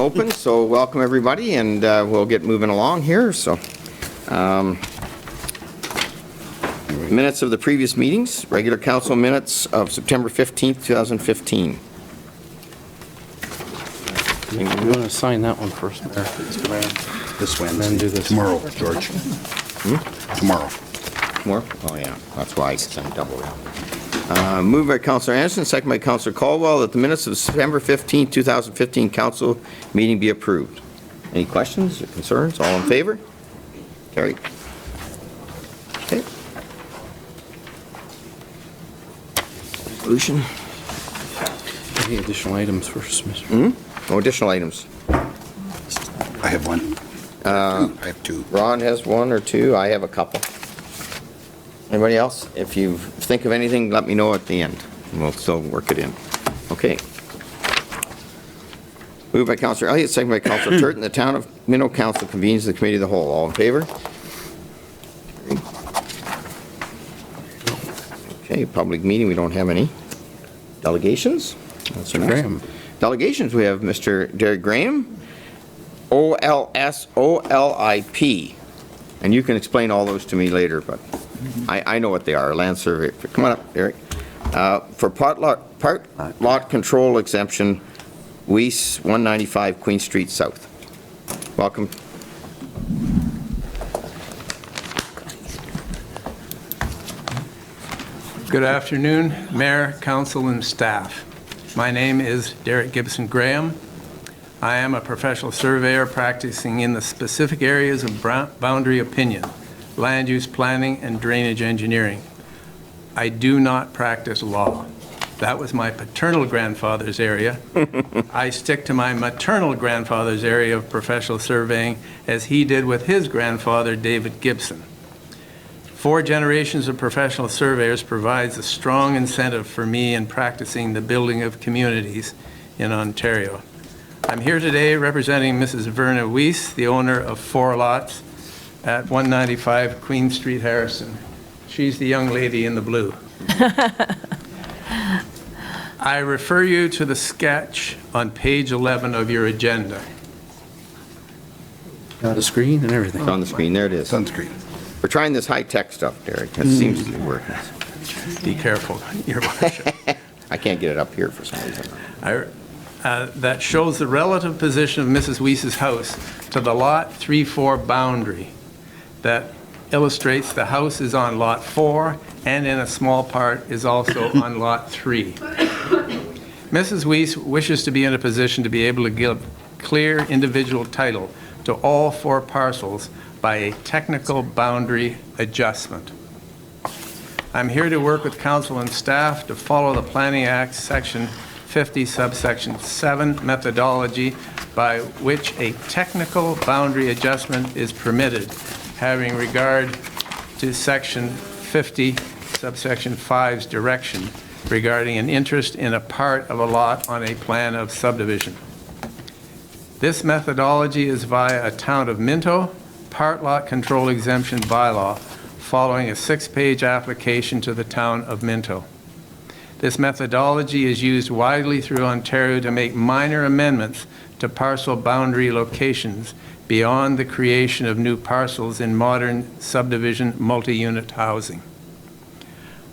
open, so welcome everybody, and we'll get moving along here. So, minutes of the previous meetings, regular council minutes of September 15th, 2015. You want to sign that one first, Mayor? This Wednesday. Then do this. Tomorrow, George. Tomorrow. More? Oh, yeah, that's why I sent double round. Moved by Councillor Anderson, second by Councillor Caldwell, that the minutes of September 15, 2015 council meeting be approved. Any questions or concerns? All in favor? Carried. Okay. Resolution. Any additional items first, Mr.? No additional items. I have one. I have two. Ron has one or two. I have a couple. Anybody else? If you think of anything, let me know at the end, and we'll still work it in. Okay. Moved by Councillor Elliott, second by Councillor Turton. The Town of Minto Council convenes the Committee of the Whole. All in favor? Okay, public meeting, we don't have any. Delegations? That's our next. Graham. Delegations, we have Mr. Derek Graham, OLS, OLIP. And you can explain all those to me later, but I know what they are, land survey. Come on up, Eric. For part lot control exemption, Weiss 195 Queen Street South. Welcome. Good afternoon, Mayor, Council, and staff. My name is Derek Gibson Graham. I am a professional surveyor practicing in the specific areas of boundary opinion, land use planning, and drainage engineering. I do not practice law. That was my paternal grandfather's area. I stick to my maternal grandfather's area of professional surveying, as he did with his grandfather, David Gibson. 4 generations of professional surveyors provides a strong incentive for me in practicing the building of communities in Ontario. I'm here today representing Mrs. Verna Weiss, the owner of 4 lots at 195 Queen Street, Harrison. She's the young lady in the blue. I refer you to the sketch on page 11 of your agenda. Got a screen and everything. It's on the screen, there it is. Sunscreen. We're trying this high-tech stuff, Derek. It seems to be working. Be careful, Your Worship. I can't get it up here for some reason. That shows the relative position of Mrs. Weiss's house to the Lot 3-4 boundary. That illustrates the house is on Lot 4 and in a small part is also on Lot 3. Mrs. Weiss wishes to be in a position to be able to give clear individual title to all 4 parcels by a technical boundary adjustment. I'm here to work with council and staff to follow the Planning Act Section 50 subsection 7 methodology by which a technical boundary adjustment is permitted, having regard to Section 50 subsection 5's direction regarding an interest in a part of a lot on a plan of subdivision. This methodology is via a Town of Minto part lot control exemption bylaw following a 6-page application to the Town of Minto. This methodology is used widely through Ontario to make minor amendments to parcel boundary locations beyond the creation of new parcels in modern subdivision multi-unit housing.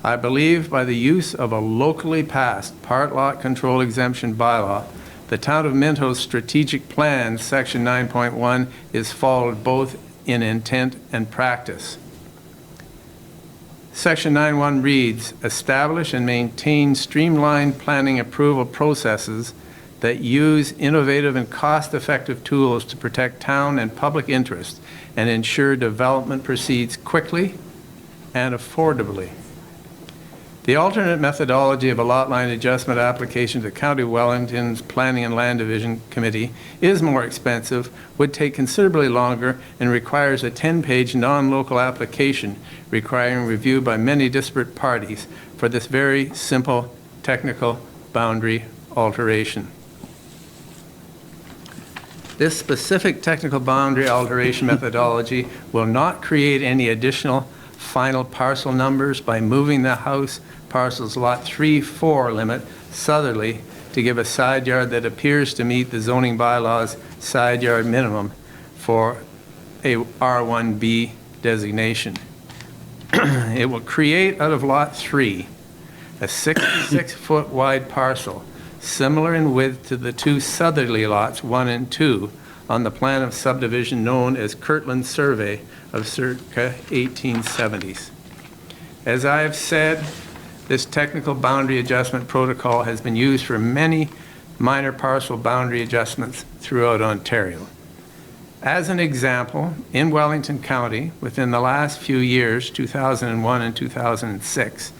I believe by the use of a locally passed part lot control exemption bylaw, the Town of Minto's strategic plan, section 9.1, is followed both in intent and practice. Section 9.1 reads, establish and maintain streamlined planning approval processes that use innovative and cost-effective tools to protect town and public interest and ensure development proceeds quickly and affordably. The alternate methodology of a lot line adjustment application to County Wellington's Planning and Land Division Committee is more expensive, would take considerably longer, and requires a 10-page non-local application requiring review by many disparate parties for this very simple technical boundary alteration. This specific technical boundary alteration methodology will not create any additional final parcel numbers by moving the house parcels lot 3-4 limit southerly to give a side yard that appears to meet the zoning bylaws side yard minimum for a R1B designation. It will create out of Lot 3 a 66-foot wide parcel similar in width to the two southerly lots 1 and 2 on the plan of subdivision known as Kirtland Survey of circa 1870s. As I have said, this technical boundary adjustment protocol has been used for many minor parcel boundary adjustments throughout Ontario. As an example, in Wellington County, within the last few years, 2001 and 2006,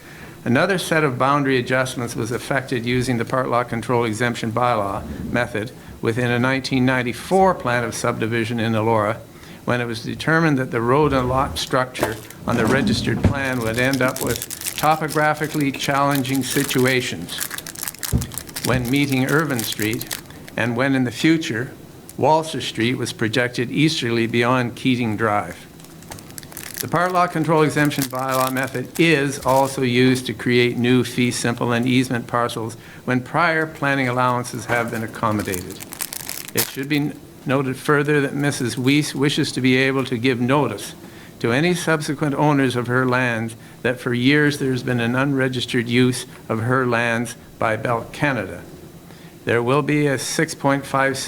another set of boundary adjustments was effected using the part lot control exemption bylaw method within a 1994 plan of subdivision in Elora, when it was determined that the road and lot structure on the registered plan would end up with topographically challenging situations when meeting Irvin Street, and when in the future, Walser Street was projected easterly beyond Keating Drive. The part lot control exemption bylaw method is also used to create new fee simple and easement parcels when prior planning allowances have been accommodated. It should be noted further that Mrs. Weiss wishes to be able to give notice to any subsequent owners of her lands that for years there's been an unregistered use of her lands by Bell Canada. There will be a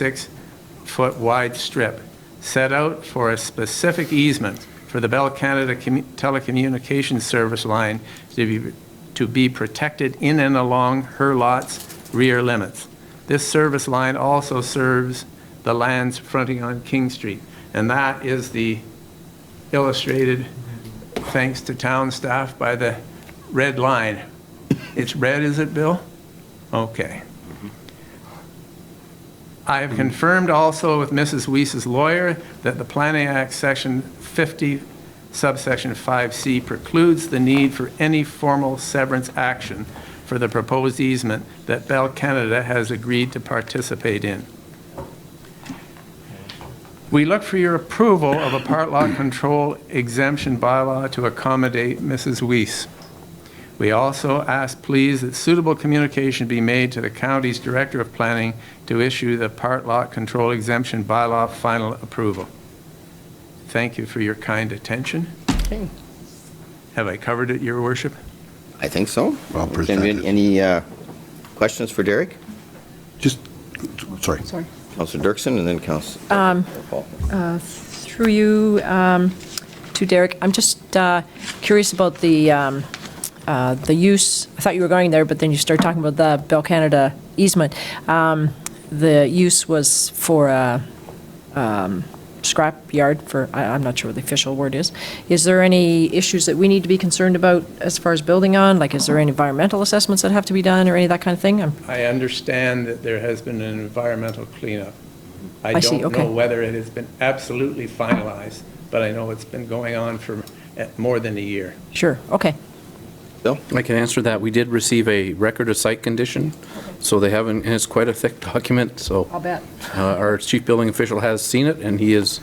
6.56-foot wide strip set out for a specific easement for the Bell Canada telecommunications service line to be protected in and along her lot's rear limits. This service line also serves the lands fronting on King Street, and that is the illustrated, thanks to town staff, by the red line. It's red, is it, Bill? Okay. I have confirmed also with Mrs. Weiss's lawyer that the Planning Act Section 50, subsection 5C precludes the need for any formal severance action for the proposed easement that Bell Canada has agreed to participate in. We look for your approval of a part lot control exemption bylaw to accommodate Mrs. Weiss. We also ask, please, that suitable communication be made to the county's Director of Planning to issue the part lot control exemption bylaw final approval. Thank you for your kind attention. Okay. Have I covered it, Your Worship? I think so. Well presented. Any questions for Derek? Just, sorry. Councillor Dirksen and then Councillor Paul. Through you to Derek, I'm just curious about the use. I thought you were going there, but then you started talking about the Bell Canada easement. The use was for a scrap yard for, I'm not sure what the official word is. Is there any issues that we need to be concerned about as far as building on? Like, is there any environmental assessments that have to be done or any of that kind of thing? I understand that there has been an environmental cleanup. I see, don't okay. know whether it has been absolutely finalized, but I know it's been going on for more than a year. Sure, okay. Bill? I can answer that. We did receive a record of site condition, so they haven't, and it's quite a thick document, so. I'll bet. Our chief building official has seen it, and he is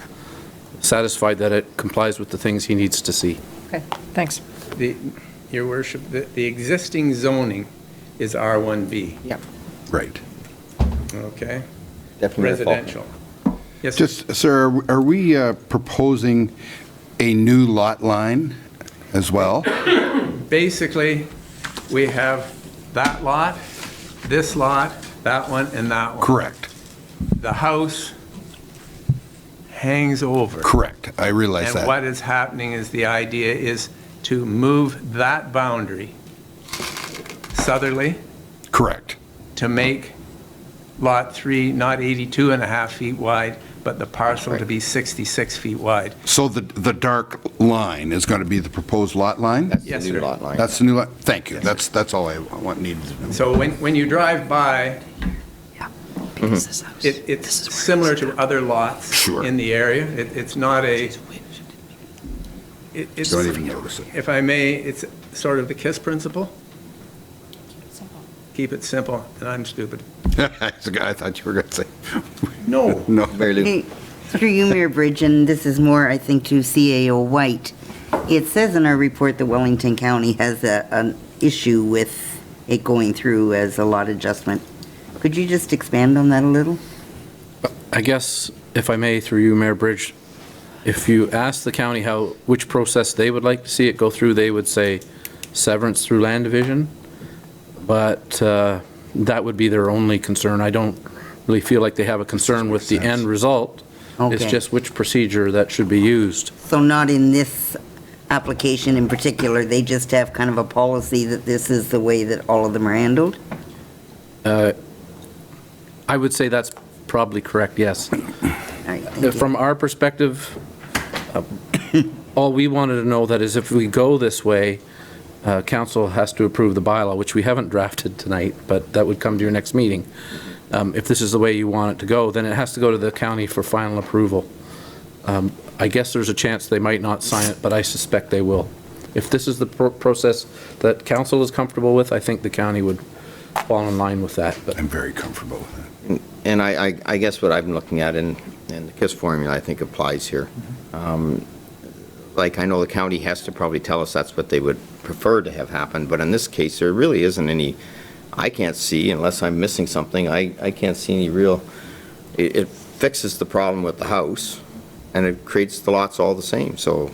satisfied that it complies with the things he needs to see. Okay, thanks. Your Worship, the existing zoning is R1B, Yeah. Right. okay? Definitely. Residential. Yes, sir. Just, sir, are we proposing a new lot line as well? Basically, we have that lot, this lot, that one, and that one. Correct. The house hangs over. Correct. I realize And that. what is happening is the idea is to move that boundary southerly Correct. to make Lot 3 not 82 and a half feet wide, but the parcel to be 66 feet wide. So the dark line is going to be the proposed lot line? That's Yes, the new sir. lot line. That's the new lot? Thank you. That's all I needed to know. So when you drive by, Because this house- this it's is where similar it's- to other lots Sure. in the area. It's not a, it's, Don't even notice it. if I may, it's sort of the KISS principle. Keep it simple, and I'm stupid. I thought you were going to say, No. no. Mary Lou? Hey, through you, Mayor Bridge, and this is more, I think, to CAO White. It says in our report that Wellington County has an issue with it going through as a lot adjustment. Could you just expand on that a little? I guess, if I may, through you, Mayor Bridge, if you ask the county which process they would like to see it go through, they would say severance through land division, but that would be their only concern. I don't really feel like they have a concern with the end result. It's Okay. just which procedure that should be used. So not in this application in particular, they just have kind of a policy that this is the way that all of them are handled? I would say that's probably correct, yes. All right, thank you. From our perspective, all we wanted to know that is if we go this way, council has to approve the bylaw, which we haven't drafted tonight, but that would come to your next meeting. If this is the way you want it to go, then it has to go to the county for final approval. I guess there's a chance they might not sign it, but I suspect they will. If this is the process that council is comfortable with, I think the county would fall in line with that. But I'm very comfortable with that. And I guess what I'm looking at in the KISS formula, I think applies here. Like, I know the county has to probably tell us that's what they would prefer to have happen, but in this case, there really isn't any, I can't see, unless I'm missing something, I can't see any real, it fixes the problem with the house, and it creates the lots all the same, so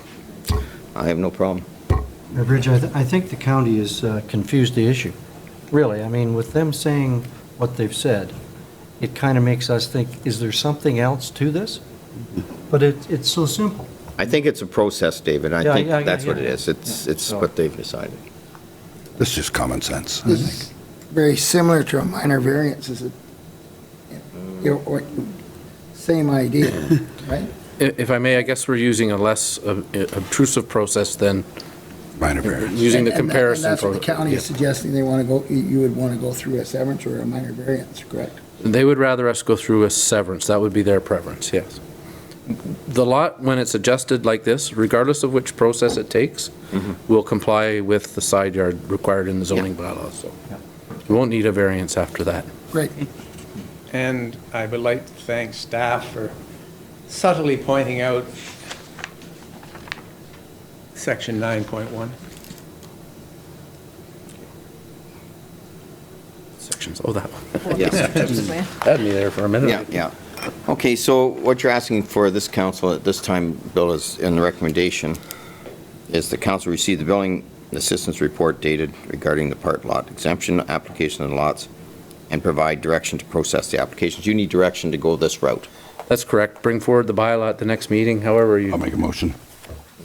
I have no problem. Bridge, I think the county has confused the issue, really. I mean, with them saying what they've said, it kind of makes us think, is there something else to this? But it's so simple. I think it's a process, David, I Yeah, think yeah, that's what it yeah. is. It's So- what they've decided. This is just common sense, I This think. is very similar to a minor variance, is it? You know, or- same idea, right? if I may, I guess we're using a less obtrusive process than Minor variance. using the And comparison. that's what the county Yeah. is suggesting, they want to go, you would want to go through a severance or a minor variance, correct? They would rather us go through a severance. That would be their preference, yes. The lot, when it's adjusted like this, regardless of which process it takes, will comply with the side yard required in the zoning bylaws, so we won't need a variance after that. Great. And I would like to thank staff for subtly pointing out section 9.1. Sections, oh, that one. Yes. Had me there for a minute. Yeah, yeah. Okay, so what you're asking for this council at this time, Bill, is in the recommendation, is the council receive the building assistance report dated regarding the part lot exemption application of the lots and provide direction to process the applications. You need direction to go this route. That's correct. Bring forward the bylaw at the next meeting, however you. I'll make a motion.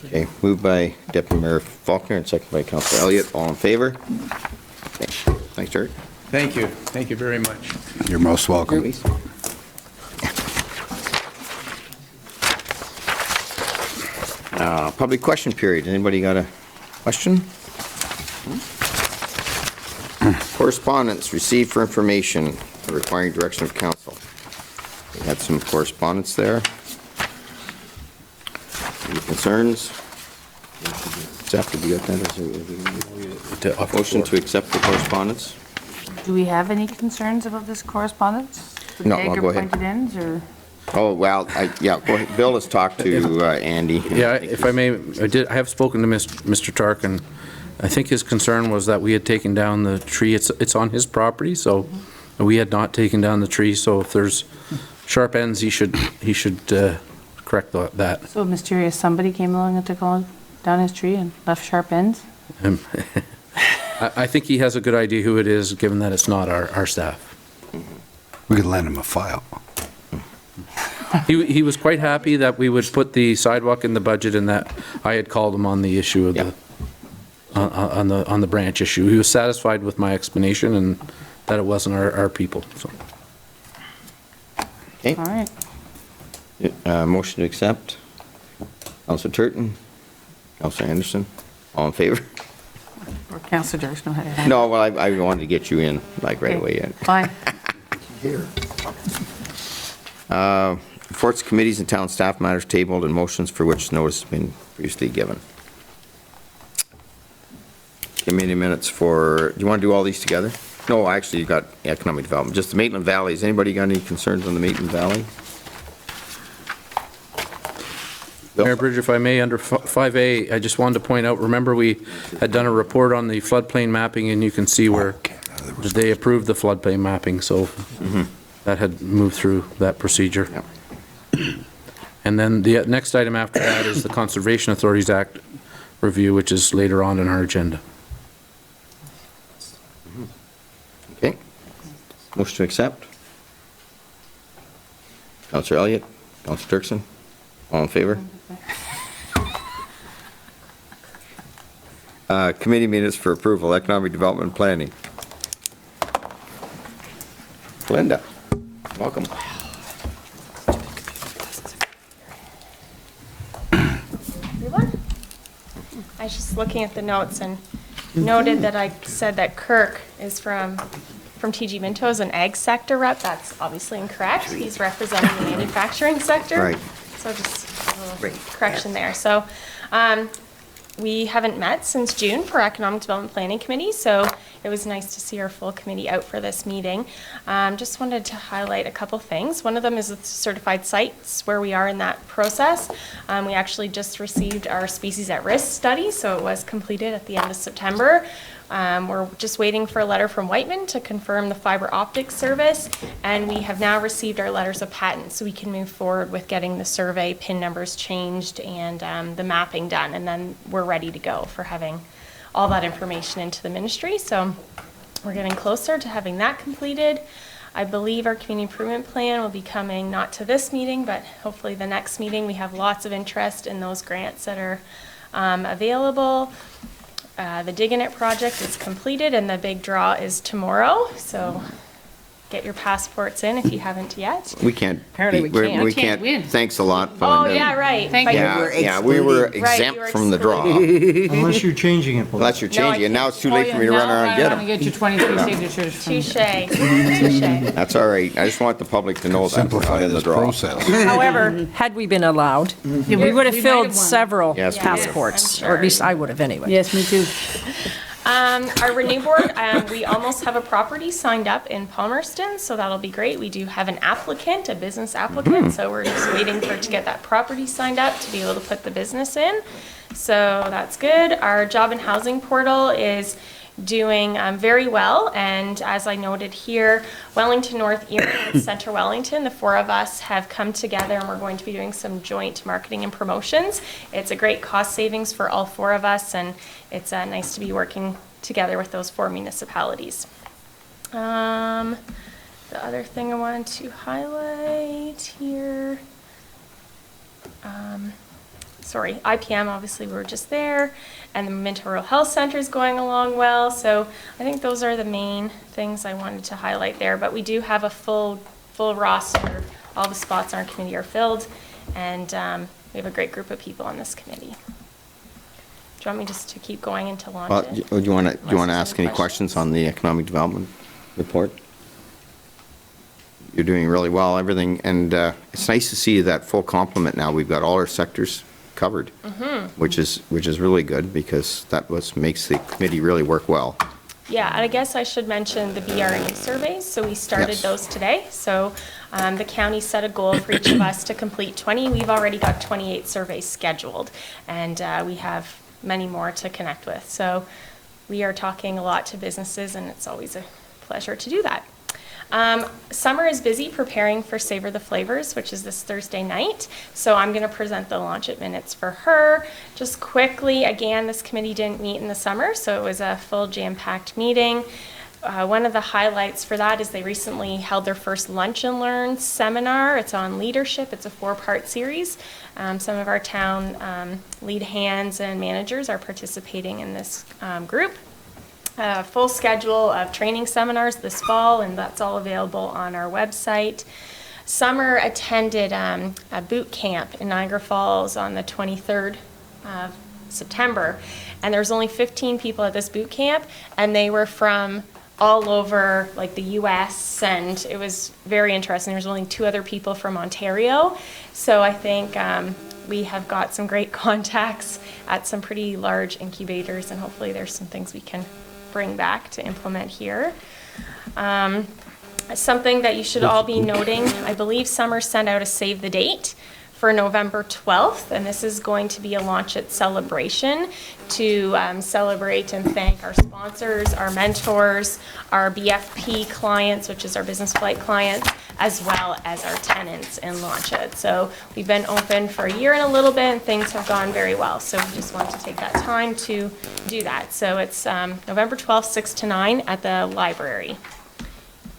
Okay, moved by Deputy Mayor Faulkner and seconded by Councilor Elliott. All in favor? Okay. Thanks, Derek. Thank you. Thank you very much. You're most welcome. Louise? Public question period. Anybody got a question? Correspondence received for information requiring direction of council. We had some correspondence there. Any concerns? Accept, have you got that? Motion to accept the correspondence? Do we have any concerns about this correspondence? The No, dagger go ahead. pointed ends, or? Oh, well, yeah, go ahead. Bill has talked to Andy. Yeah, if I may, I have spoken to Mr. Tarkin. I think his concern was that we had taken down the tree. It's on his property, so we had not taken down the tree. So if there's sharp ends, he should correct that. So mysterious somebody came along and took down his tree and left sharp ends? I think he has a good idea who it is, given that it's not our staff. We could lend him a file. He was quite happy that we would put the sidewalk in the budget and that I had called him on the issue of Yeah. on the branch issue. He was satisfied with my explanation and that it wasn't our people, so. Okay, All right. motion to accept. Councilor Turton, Councilor Anderson, all in favor? Or Councilor Dirks know how to handle No, well, I wanted to get you in, like, right it. away. Fine. Here. Reports, committees, and town staff matters tabled and motions for which notice has been previously given. Committee minutes for, do you want to do all these together? No, actually, you got economic development, just the Maitland Valley. Has anybody got any concerns on the Maitland Valley? Bill? Mayor Bridge, if I may, under 5A, I just wanted to point out, remember we had done a report on the floodplain mapping, and you can see where They approved the floodplain mapping, so that had moved through that procedure. Yep. And then the next item after that is the Conservation Authorities Act review, which is later on in our agenda. Okay. Motion to accept. Counselor Elliott, Counselor Dirksen, all in favor? Committee minutes for approval, Economic Development Planning. Linda, welcome. Everyone? I was just looking at the notes and noted that I said that Kirk is from TG Minto as an ag sector rep. That's obviously incorrect. He's representing the manufacturing sector. Right. So just a little correction there. So we haven't met since June for Economic Development Planning Committee, so it was nice to see our full committee out for this meeting. Just wanted to highlight a couple things. One of them is the certified sites, where we are in that process. We actually just received our species at risk study, so it was completed at the end of September. We're just waiting for a letter from Whiteman to confirm the fiber optic service, and we have now received our letters of patent, so we can move forward with getting the survey PIN numbers changed and the mapping done, and then we're ready to go for having all that information into the ministry. So we're getting closer to having that completed. I believe our community improvement plan will be coming not to this meeting, but hopefully the next meeting. We have lots of interest in those grants that are available. The Digging It project is completed and the big draw is tomorrow, so get your passports in if you haven't yet. We can't. Apparently we can't. We We can't can't. win. Thanks a lot. Oh, yeah, right. Thank But you. you're- Yeah, we were Right, you exempt were from the draw. Unless you're changing it. Unless you're No, I changing it. Now it's too Oh, late yeah, for me to now run around and get I'm gonna them. get you 23 signatures from. Touche. That's all right. I just want the public to know that we're not Simplify in the this draw. process. However, had we been allowed, we would have We might have filled won. several Yes, we would have. passports, I'm or at sure. least I would have anyway. Yes, me too. Our Renew Board, we almost have a property signed up in Palmerston, so that'll be great. We do have an applicant, a business applicant, so we're just waiting for it to get that property signed up to be able to put the business in. So that's good. Our job and housing portal is doing very well, and as I noted here, Wellington North Erie and Center Wellington, the four of us have come together and we're going to be doing some joint marketing and promotions. It's a great cost savings for all four of us, and it's nice to be working together with those four municipalities. The other thing I wanted to highlight here, sorry, IPM, obviously we were just there, and the Minto Rural Health Center is going along well, so I think those are the main things I wanted to highlight there, but we do have a full roster. All the spots on our committee are filled, and we have a great group of people on this committee. Do you want me just to keep going into launch Well, it? do you want to Unless there's ask any questions on the economic development report? You're doing really well, everything, and it's nice to see that full complement now. We've got all our sectors covered, which is really good, because that makes the committee really work well. Yeah, and I guess I should mention the BRNA surveys. So we started Yes. those today. So the county set a goal for each of us to complete 20. We've already got 28 surveys scheduled, and we have many more to connect with. So we are talking a lot to businesses, and it's always a pleasure to do that. Summer is busy preparing for Savor the Flavors, which is this Thursday night. So I'm going to present the launch it minutes for her. Just quickly, again, this committee didn't meet in the summer, so it was a full jam-packed meeting. One of the highlights for that is they recently held their first Lunch and Learn seminar. It's on leadership. It's a 4-part series. Some of our town lead hands and managers are participating in this group. Full schedule of training seminars this fall, and that's all available on our website. Summer attended a boot camp in Niagara Falls on the 23rd of September, and there was only 15 people at this boot camp, and they were from all over, like, the US, and it was very interesting. There was only 2 other people from Ontario, so I think we have got some great contacts at some pretty large incubators, and hopefully there's some things we can bring back to implement here. Something that you should all be noting, I believe Summer sent out a save the date for November 12th, and this is going to be a launch it celebration to celebrate and thank our sponsors, our mentors, our BFP clients, which is our business flight clients, as well as our tenants in launch it. So we've been open for a year and a little bit, and things have gone very well. So we just want to take that time to do that. So it's November 12th, 6 to 9 at the library.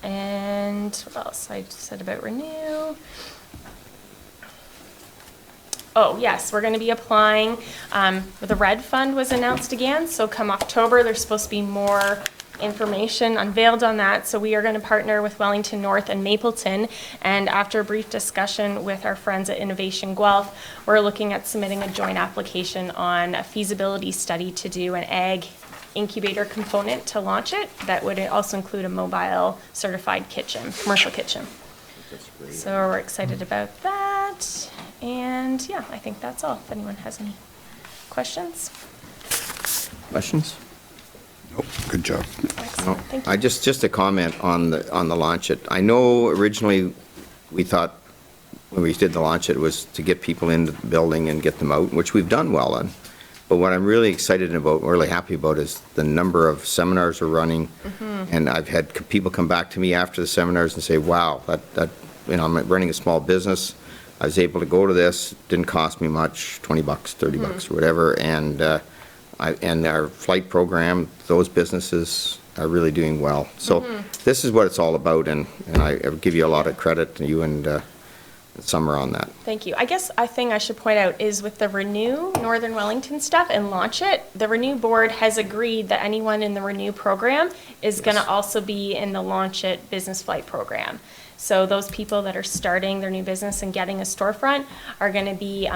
And what else? I just said about Renew. Oh, yes, we're going to be applying. The Red Fund was announced again, so come October, there's supposed to be more information unveiled on that. So we are going to partner with Wellington North and Mapleton. And after a brief discussion with our friends at Innovation Guelph, we're looking at submitting a joint application on a feasibility study to do an ag incubator component to launch it. That would also include a mobile certified kitchen, commercial kitchen. So we're excited about that. And yeah, I think that's all. If anyone has any questions. Questions? Nope, good job. Excellent. Thank you. I just a comment on the launch it. I know originally we thought when we did the launch it was to get people into the building and get them out, which we've done well on. But what I'm really excited about, really happy about, is the number of seminars we're running. And I've had people come back to me after the seminars and say, wow, that I'm running a small business. I was able to go to this, didn't cost me much, 20 bucks, 30 bucks or whatever, and our flight program, those businesses are really doing well. So this is what it's all about, and I give you a lot of credit, to you and Summer, on that. Thank you. I guess a thing I should point out is with the Renew Northern Wellington stuff and launch it, the Renew board has agreed that anyone in the Renew program is going to also be in the Launch It business flight program. So those people that are starting their new business and getting a storefront are going to be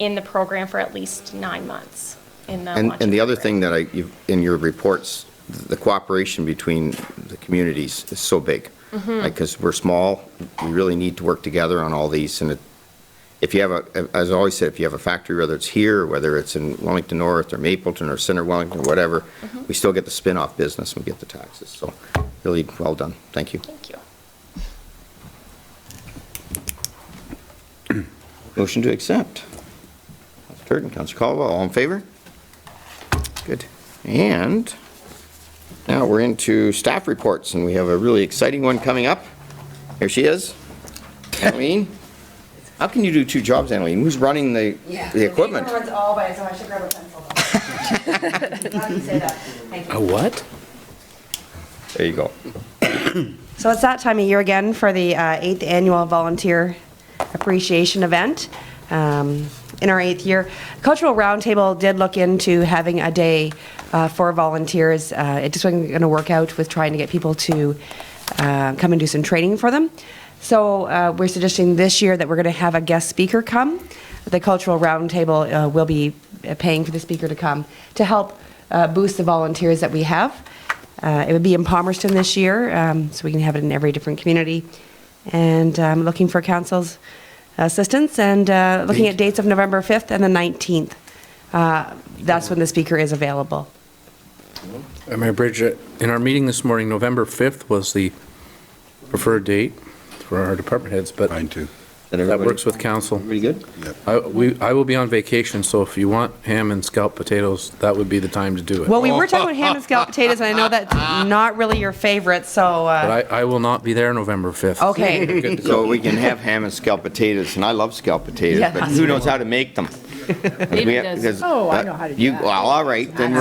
in the program for at least 9 months. In the Launch It And the other program. thing that in your reports, the cooperation between the communities is so big. Because we're small, we really need to work together on all these. And if you have as I always said, if you have a factory, whether it's here, whether it's in Wellington North or Mapleton or Center Wellington, whatever, we still get the spin-off business and we get the taxes. So really well done. Thank you. Thank you. Motion to accept. Councillor Turton, Councillor Caldwell, all in favor? Good. And now we're into staff reports, and we have a really exciting one coming up. Here she is, Annalene. How can you do two jobs, Annalene? Who's running the equipment? Runs all by, so I should grab a pencil. Glad you say that. Thank you. A what? There you go. So it's that time of year again for the 8th Annual Volunteer Appreciation Event. In our 8th year, Cultural Roundtable did look into having a day for volunteers. It just wasn't going to work out with trying to get people to come and do some training for them. So we're suggesting this year that we're going to have a guest speaker come. The Cultural Roundtable will be paying for the speaker to come to help boost the volunteers that we have. It would be in Palmerston this year, so we can have it in every different community. And looking for council's assistance and looking at dates of November 5th and the 19th. That's when the speaker is available. Mayor Bridget, in our meeting this morning, November 5th was the preferred date for our department heads, but Mine too. that works with council. Pretty good? I will be on vacation, so if you want ham and scalloped potatoes, that would be the time to do it. Well, we were talking about ham and scalloped potatoes, and I know that's not really your favorite, so. But I will not be there November 5th. Okay. Good to go. So we can have ham and scalloped potatoes, and I love scalloped potatoes, Yeah, but that's who knows how to make them? Oh, I know how to do that. Well, all right, then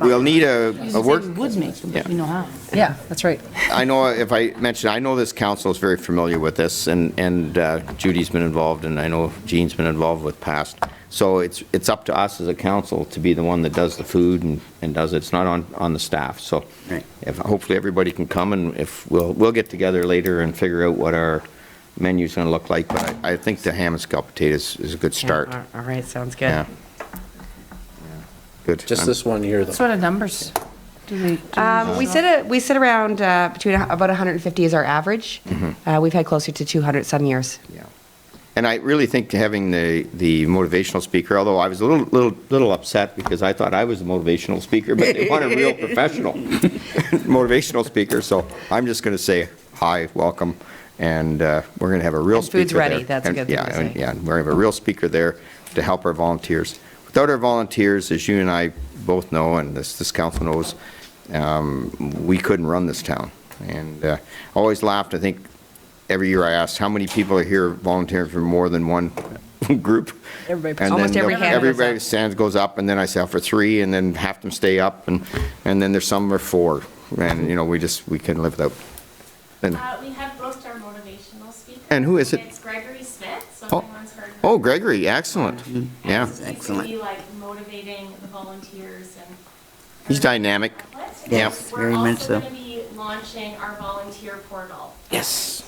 we'll need a work. Would make them, but you know how. Yeah, that's right. I know, if I mentioned, I know this council is very familiar with this, and Judy's been involved, and I know Jean's been involved with past. So it's up to us as a council to be the one that does the food and does it. It's not on the staff. So if hopefully everybody can come, and if we'll get together later and figure out what our menu's going to look like. But I think the ham and scalloped potatoes is a good start. All right, sounds good. Yeah. Good. Just this one year, What though. sort of numbers do they? We sit around between about 150 is our average. We've had closer to 200 some years. Yeah. And I really think having the motivational speaker, although I was a little upset because I thought I was a motivational speaker, but they want a real professional motivational speaker. So I'm just going to say hi, welcome, And we're going to have a real And speaker food's ready. there. That's a And- good thing yeah, to and- say. Yeah, and we're going to have a real speaker there to help our volunteers. Without our volunteers, as you and I both know, and this council knows, we couldn't run this town. And I always laughed, I think, every year I asked, how many people are here volunteering for more than one group? Everybody. And Almost then every hand goes everybody's hand goes up, and then I say, "Oh, for 3, and then half them stay up, and then there's some are 4. And, we couldn't live without. And, We have booked our motivational speaker. And who is it? It's Gregory Smith, so Oh. if anyone's heard of him. oh, Gregory, excellent. Yeah, He's Excellent. be like motivating the volunteers and. he's dynamic. Yes, very much so. We're also going to be launching our volunteer portal. Yes.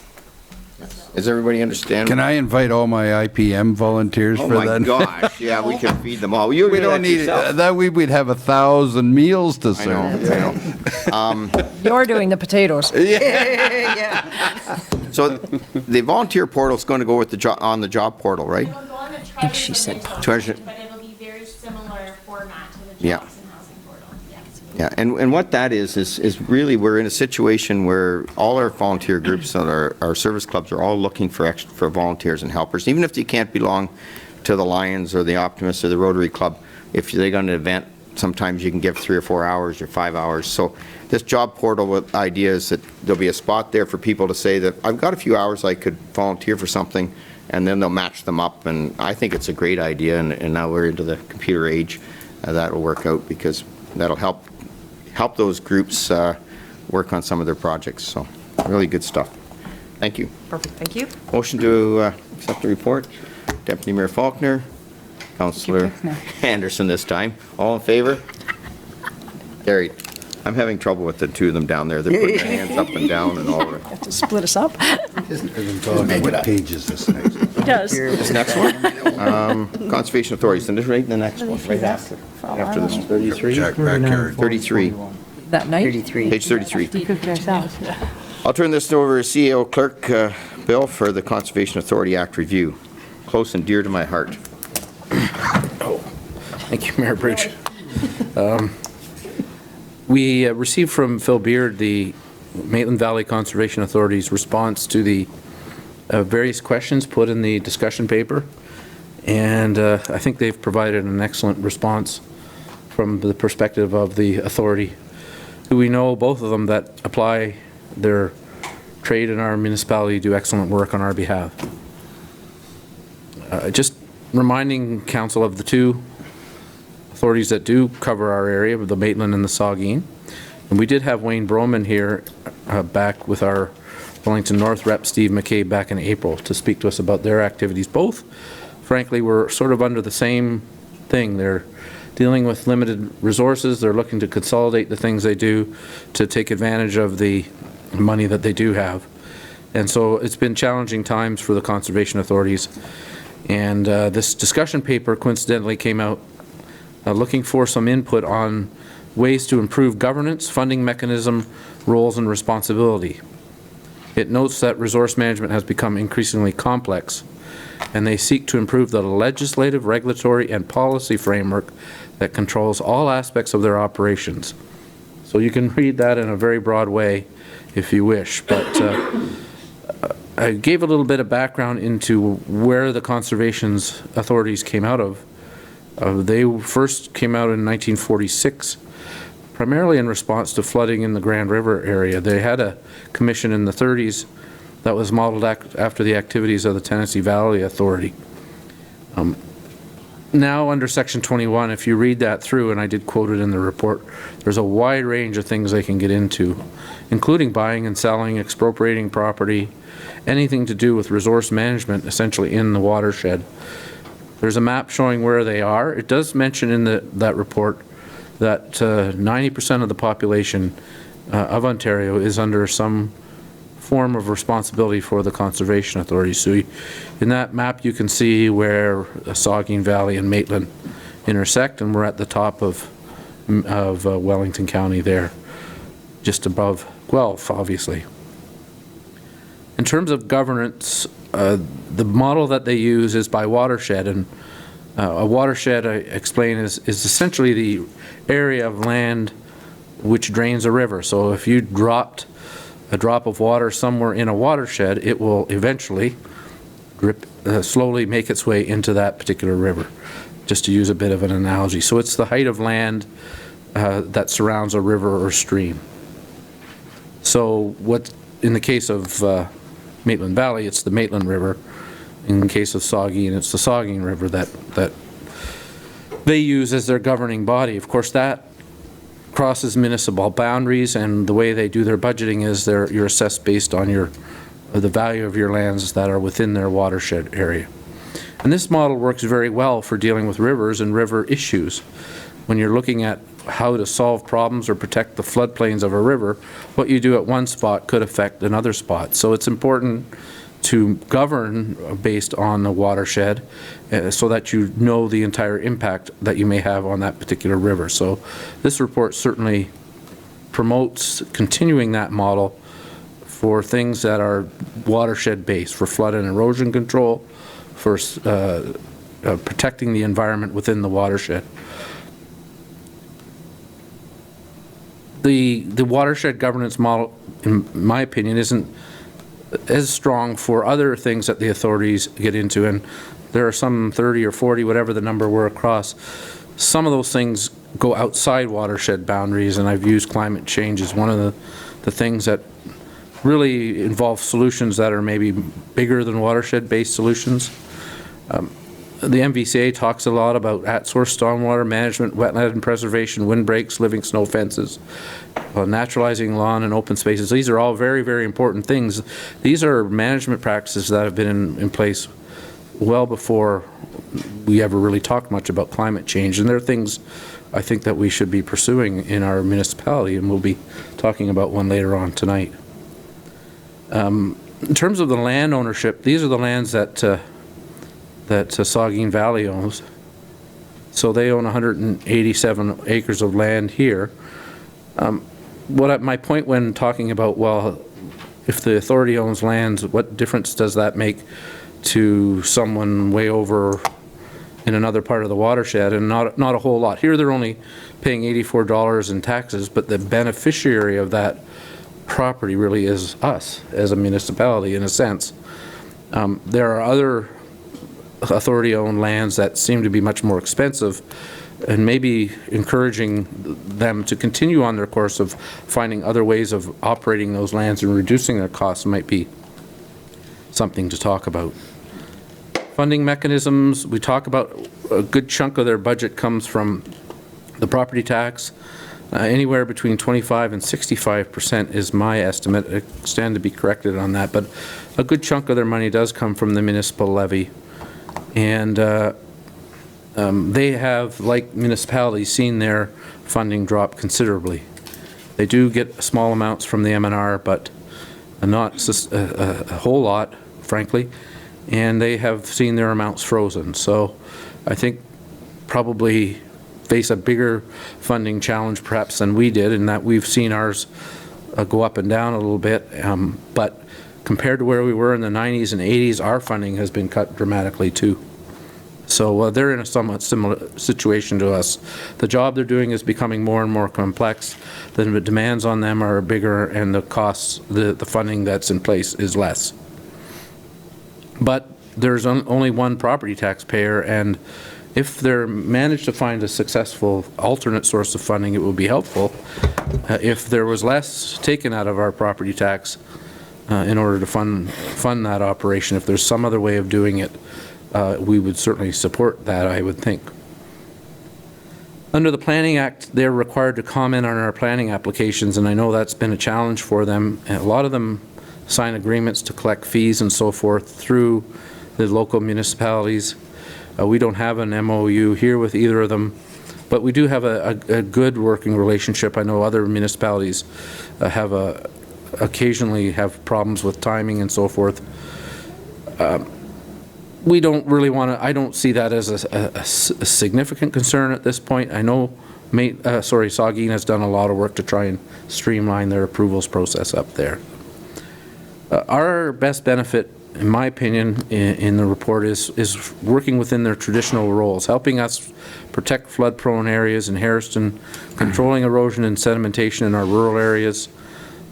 Does everybody understand? Can I invite all my IPM volunteers Oh, for my that? gosh, yeah, we can feed them all. You We do that don't need, yourself. that we'd have 1,000 meals to I know, serve. I know. You're doing the potatoes. So the volunteer portal's going to go with It'll job portal, right? go on the Treasures she of said Minto Treasure- page, but it'll be very similar format to the Yeah. Jobs and Housing portal. Yes. Yeah, and what that is really, we're in a situation where all our volunteer groups and our service clubs are all looking for volunteers and helpers. Even if you can't belong to the Lions or the Optimists or the Rotary Club, if they got an event, sometimes you can give 3 or 4 hours or 5 hours. So this job portal with idea is that there'll be a spot there for people to say that I've got a few hours I could volunteer for something, and then they'll match them up. And I think it's a great idea, and now we're into the computer age. That'll work out because that'll help those groups work on some of their projects. So really good stuff. Thank you. Perfect, thank you. Motion to accept the report. Deputy Mayor Faulkner, Councillor Anderson this time. All in favor? Carried. I'm having trouble with the 2 of them down there. They're putting their hands up and down and all of it. Have to split us up. What page is this next? It does. This next one? Conservation authorities, and this right in the next one, right after this. 33? 33, That night? 33. page 33. We cooked it ourselves. I'll turn this over to CEO Clerk Bill for the Conservation Authority Act review. Close and dear to my heart. Thank you, Mayor Bridge. We received from Phil Beard the Maitland Valley Conservation Authority's response to the various questions put in the discussion paper, and I think they've provided an excellent response from the perspective of the authority, who we know, both of them, that apply their trade in our municipality, do excellent work on our behalf. Just reminding council of the 2 authorities that do cover our area, the Maitland and the Saugeen. And we did have Wayne Broman here back with our Wellington North rep, Steve McCabe, back in April to speak to us about their activities. Both, frankly, were sort of under the same thing. They're dealing with limited resources. They're looking to consolidate the things they do to take advantage of the money that they do have. And so it's been challenging times for the conservation authorities. And this discussion paper coincidentally came out looking for some input on ways to improve governance, funding mechanism, roles, and responsibility. It notes that resource management has become increasingly complex, and they seek to improve the legislative, regulatory, and policy framework that controls all aspects of their operations. So you can read that in a very broad way if you wish, but I gave a little bit of background into where the conservation authorities came out of. They first came out in 1946, primarily in response to flooding in the Grand River area. They had a commission in the 30s that was modeled after the activities of the Tennessee Valley Authority. Now under Section 21, if you read that through, and I did quote it in the report, there's a wide range of things they can get into, including buying and selling, expropriating property, anything to do with resource management, essentially in the watershed. There's a map showing where they are. It does mention in that report that 90% of the population of Ontario is under some form of responsibility for the conservation authority. So in that map you can see where Saugeen Valley and Maitland intersect, and we're at the top of Wellington County there, just above Guelph, obviously. In terms of governance, the model that they use is by watershed, and a watershed, I explain, is essentially the area of land which drains a river. So if you dropped a drop of water somewhere in a watershed, it will eventually slowly make its way into that particular river, just to use a bit of an analogy. So it's the height of land that surrounds a river or stream. So what, in the case of Maitland Valley, it's the Maitland River. In the case of Saugeen, it's the Saugeen River that they use as their governing body. Of course, that crosses municipal boundaries, and the way they do their budgeting is you're assessed based on the value of your lands that are within their watershed area. And this model works very well for dealing with rivers and river issues. When you're looking at how to solve problems or protect the floodplains of a river, what you do at one spot could affect another spot. So it's important to govern based on the watershed so that you know the entire impact that you may have on that particular river. So this report certainly promotes continuing that model for things that are watershed based, for flood and erosion control, for protecting the environment within the watershed. The watershed governance model, in my opinion, isn't as strong for other things that the authorities get into, and there are some 30 or 40, whatever the number were across. Some of those things go outside watershed boundaries, and I've used climate change as one of the things that really involve solutions that are maybe bigger than watershed-based solutions. The MVCA talks a lot about at-source stormwater management, wetland preservation, windbreaks, living snow fences, naturalizing lawn and open spaces. These are all very, very important things. These are management practices that have been in place well before we ever really talked much about climate change, and they're things I think that we should be pursuing in our municipality, and we'll be talking about one later on tonight. In terms of the land ownership, these are the lands that Saugeen Valley owns. So they own 187 acres of land here. My point when talking about, well, if the authority owns lands, what difference does that make to someone way over in another part of the watershed? And not a whole lot. Here they're only paying $84 in taxes, but the beneficiary of that property really is us as a municipality in a sense. There are other authority-owned lands that seem to be much more expensive, and maybe encouraging them to continue on their course of finding other ways of operating those lands and reducing their costs might be something to talk about. Funding mechanisms, we talk about a good chunk of their budget comes from the property tax. Anywhere between 25% and 65% is my estimate. I stand to be corrected on that, but a good chunk of their money does come from the municipal levy. And they have, like municipalities, seen their funding drop considerably. They do get small amounts from the M&R, but not a whole lot, frankly, and they have seen their amounts frozen. So I think probably face a bigger funding challenge perhaps than we did, in that we've seen ours go up and down a little bit, but compared to where we were in the 90s and 80s, our funding has been cut dramatically too. So they're in a somewhat similar situation to us. The job they're doing is becoming more and more complex. The demands on them are bigger, and the costs, the funding that's in place is less. But there's only one property taxpayer, and if they're managed to find a successful alternate source of funding, it would be helpful. If there was less taken out of our property tax in order to fund that operation, if there's some other way of doing it, we would certainly support that, I would think. Under the Planning Act, they're required to comment on our planning applications, and I know that's been a challenge for them. And a lot of them sign agreements to collect fees and so forth through the local municipalities. We don't have an MOU here with either of them, but we do have a good working relationship. I know other municipalities occasionally have problems with timing and so forth. We don't really want to, I don't see that as a significant concern at this point. I know Saugeen has done a lot of work to try and streamline their approvals process up there. Our best benefit, in my opinion, in the report is working within their traditional roles, helping us protect flood-prone areas in Harriston, controlling erosion and sedimentation in our rural areas,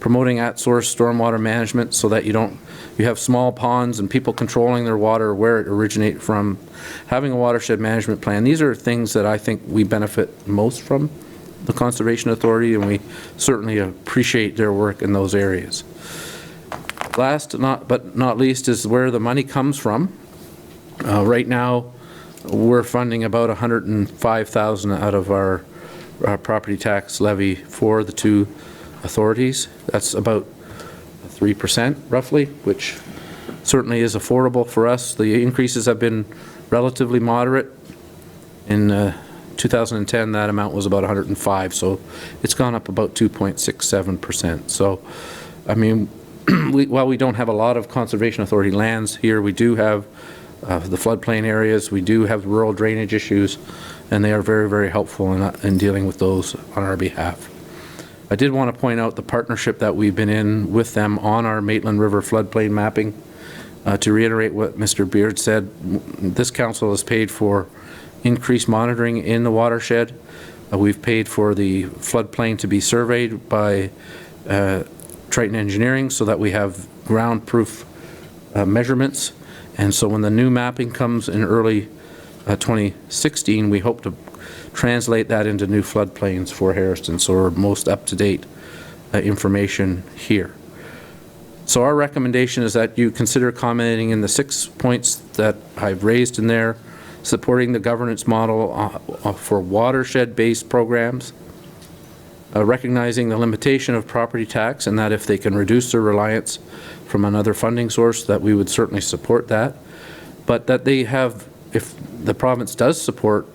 promoting at-source stormwater management so that you have small ponds and people controlling their water where it originates from, having a watershed management plan. These are things that I think we benefit most from the Conservation Authority, and we certainly appreciate their work in those areas. Last but not least is where the money comes from. Right now, we're funding about $105,000 out of our property tax levy for the two authorities. That's about 3% roughly, which certainly is affordable for us. The increases have been relatively moderate. In 2010, that amount was about 105, so it's gone up about 2.67%. So, I mean, while we don't have a lot of Conservation Authority lands here, we do have the floodplain areas, we do have rural drainage issues, and they are very, very helpful in dealing with those on our behalf. I did want to point out the partnership that we've been in with them on our Maitland River floodplain mapping. To reiterate what Mr. Beard said, this council has paid for increased monitoring in the watershed. We've paid for the floodplain to be surveyed by Triton Engineering so that we have ground-proof measurements. And so when the new mapping comes in early 2016, we hope to translate that into new floodplains for Hairston, so we're most up-to-date information here. So our recommendation is that you consider commenting in the 6 points that I've raised in there, supporting the governance model for watershed-based programs, recognizing the limitation of property tax and that if they can reduce their reliance from another funding source, that we would certainly support that, but that they have, if the province does support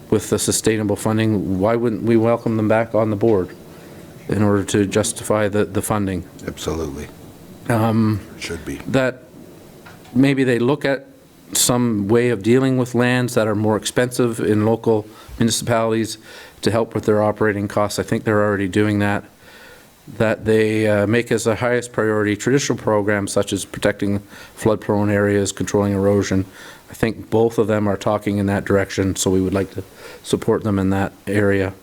with the sustainable funding, why wouldn't we welcome them back on the board in order to justify the funding? Absolutely. Should be. That maybe they look at some way of dealing with lands that are more expensive in local municipalities to help with their operating costs. I think they're already doing that. That they make as the highest priority traditional programs such as protecting flood-prone areas, controlling erosion. I think both of them are talking in that direction, so we would like to support them in that area.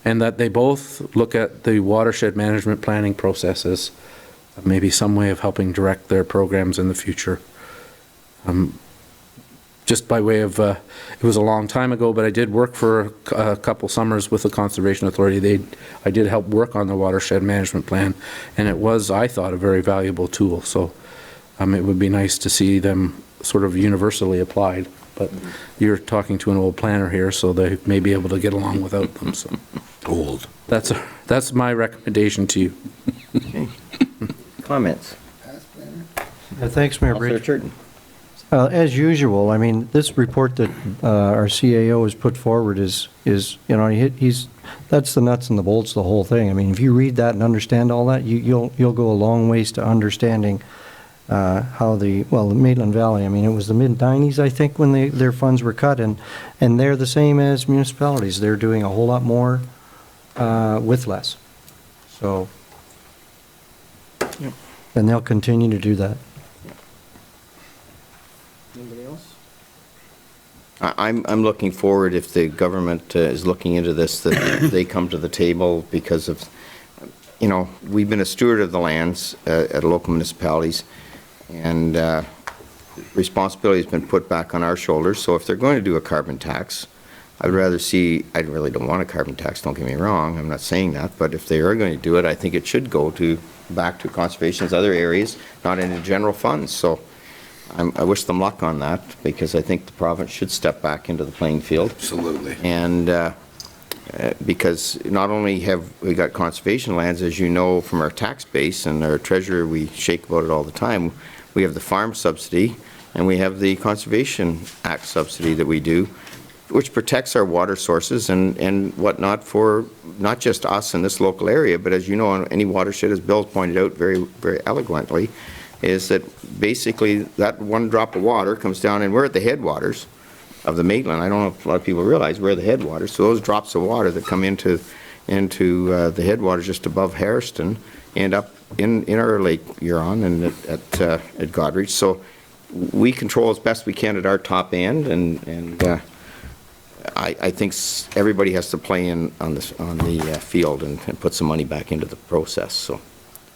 And that they both look at the watershed management planning processes, maybe some way of helping direct their programs in the future. Just by way of, it was a long time ago, but I did work for a couple summers with the Conservation Authority. I did help work on the watershed management plan, and it was, I thought, a very valuable tool. So it would be nice to see them sort of universally applied. But you're talking to an old planner here, so they may be able to get along without them. So Old. that's my recommendation to you. Okay. Comments? Thanks, Mayor Councillor Bridge. Churton. As usual, I mean, this report that our CAO has put forward is you know, that's the nuts and the bolts of the whole thing. I mean, if you read that and understand all that, you'll go a long ways to understanding how the Maitland Valley, I mean, it was the mid-90s, I think, when their funds were cut, and they're the same as municipalities. They're doing a whole lot more with less. So, and they'll continue to do that. Anybody else? I'm looking forward, if the government is looking into this, that they come to the table because of, you know, we've been a steward of the lands at local municipalities, and responsibility has been put back on our shoulders. So if they're going to do a carbon tax, I would rather see, I really don't want a carbon tax, don't get me wrong, I'm not saying that, but if they are going to do it, I think it should go back to conservation's other areas, not into general funds. So I wish them luck on that, because I think the province should step back into the playing field. Absolutely. And because not only have we got conservation lands, as you know from our tax base and our treasurer, we shake about it all the time, we have the farm subsidy and we have the Conservation Act subsidy that we do, which protects our water sources and whatnot for not just us in this local area, but as you know, on any watershed, as Bill pointed out very, very eloquently, is that basically that one drop of water comes down, and we're at the headwaters of the Maitland. I don't know if a lot of people realize we're the headwaters. So those drops of water that come into the headwaters just above Hairston end up in our Lake Huron and at Godrich. So we control as best we can at our top end, and I think everybody has to play in on the field and put some money back into the process. So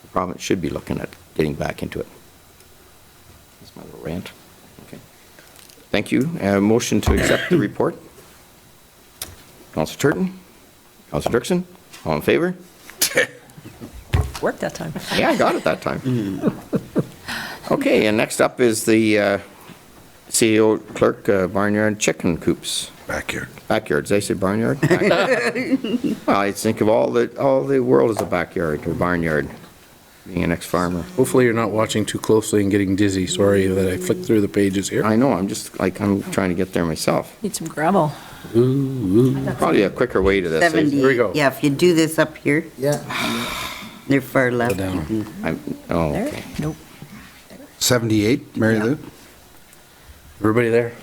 the province should be looking at getting back into it. That's my little rant. Okay. Thank you. Motion to accept the report. Councillor Turton, Councillor Dirksen, all in favor? Worked that time. Yeah, I got it that time. Okay, and next up is the CEO clerk, barnyard chicken coops. Backyards, they say barnyard? Well, I think of all the world as a backyard or barnyard, being an ex-farmer. Hopefully you're not watching too closely and getting dizzy. Sorry that I flicked through the pages here. I know, I'm just like, I'm trying to get there myself. Need some gravel. Probably a quicker way to this. 70. Here we go. Yeah, if you do this up here, Yeah, they're far left. down. Oh, There? okay. Nope. 78, Mary Lou? Everybody there?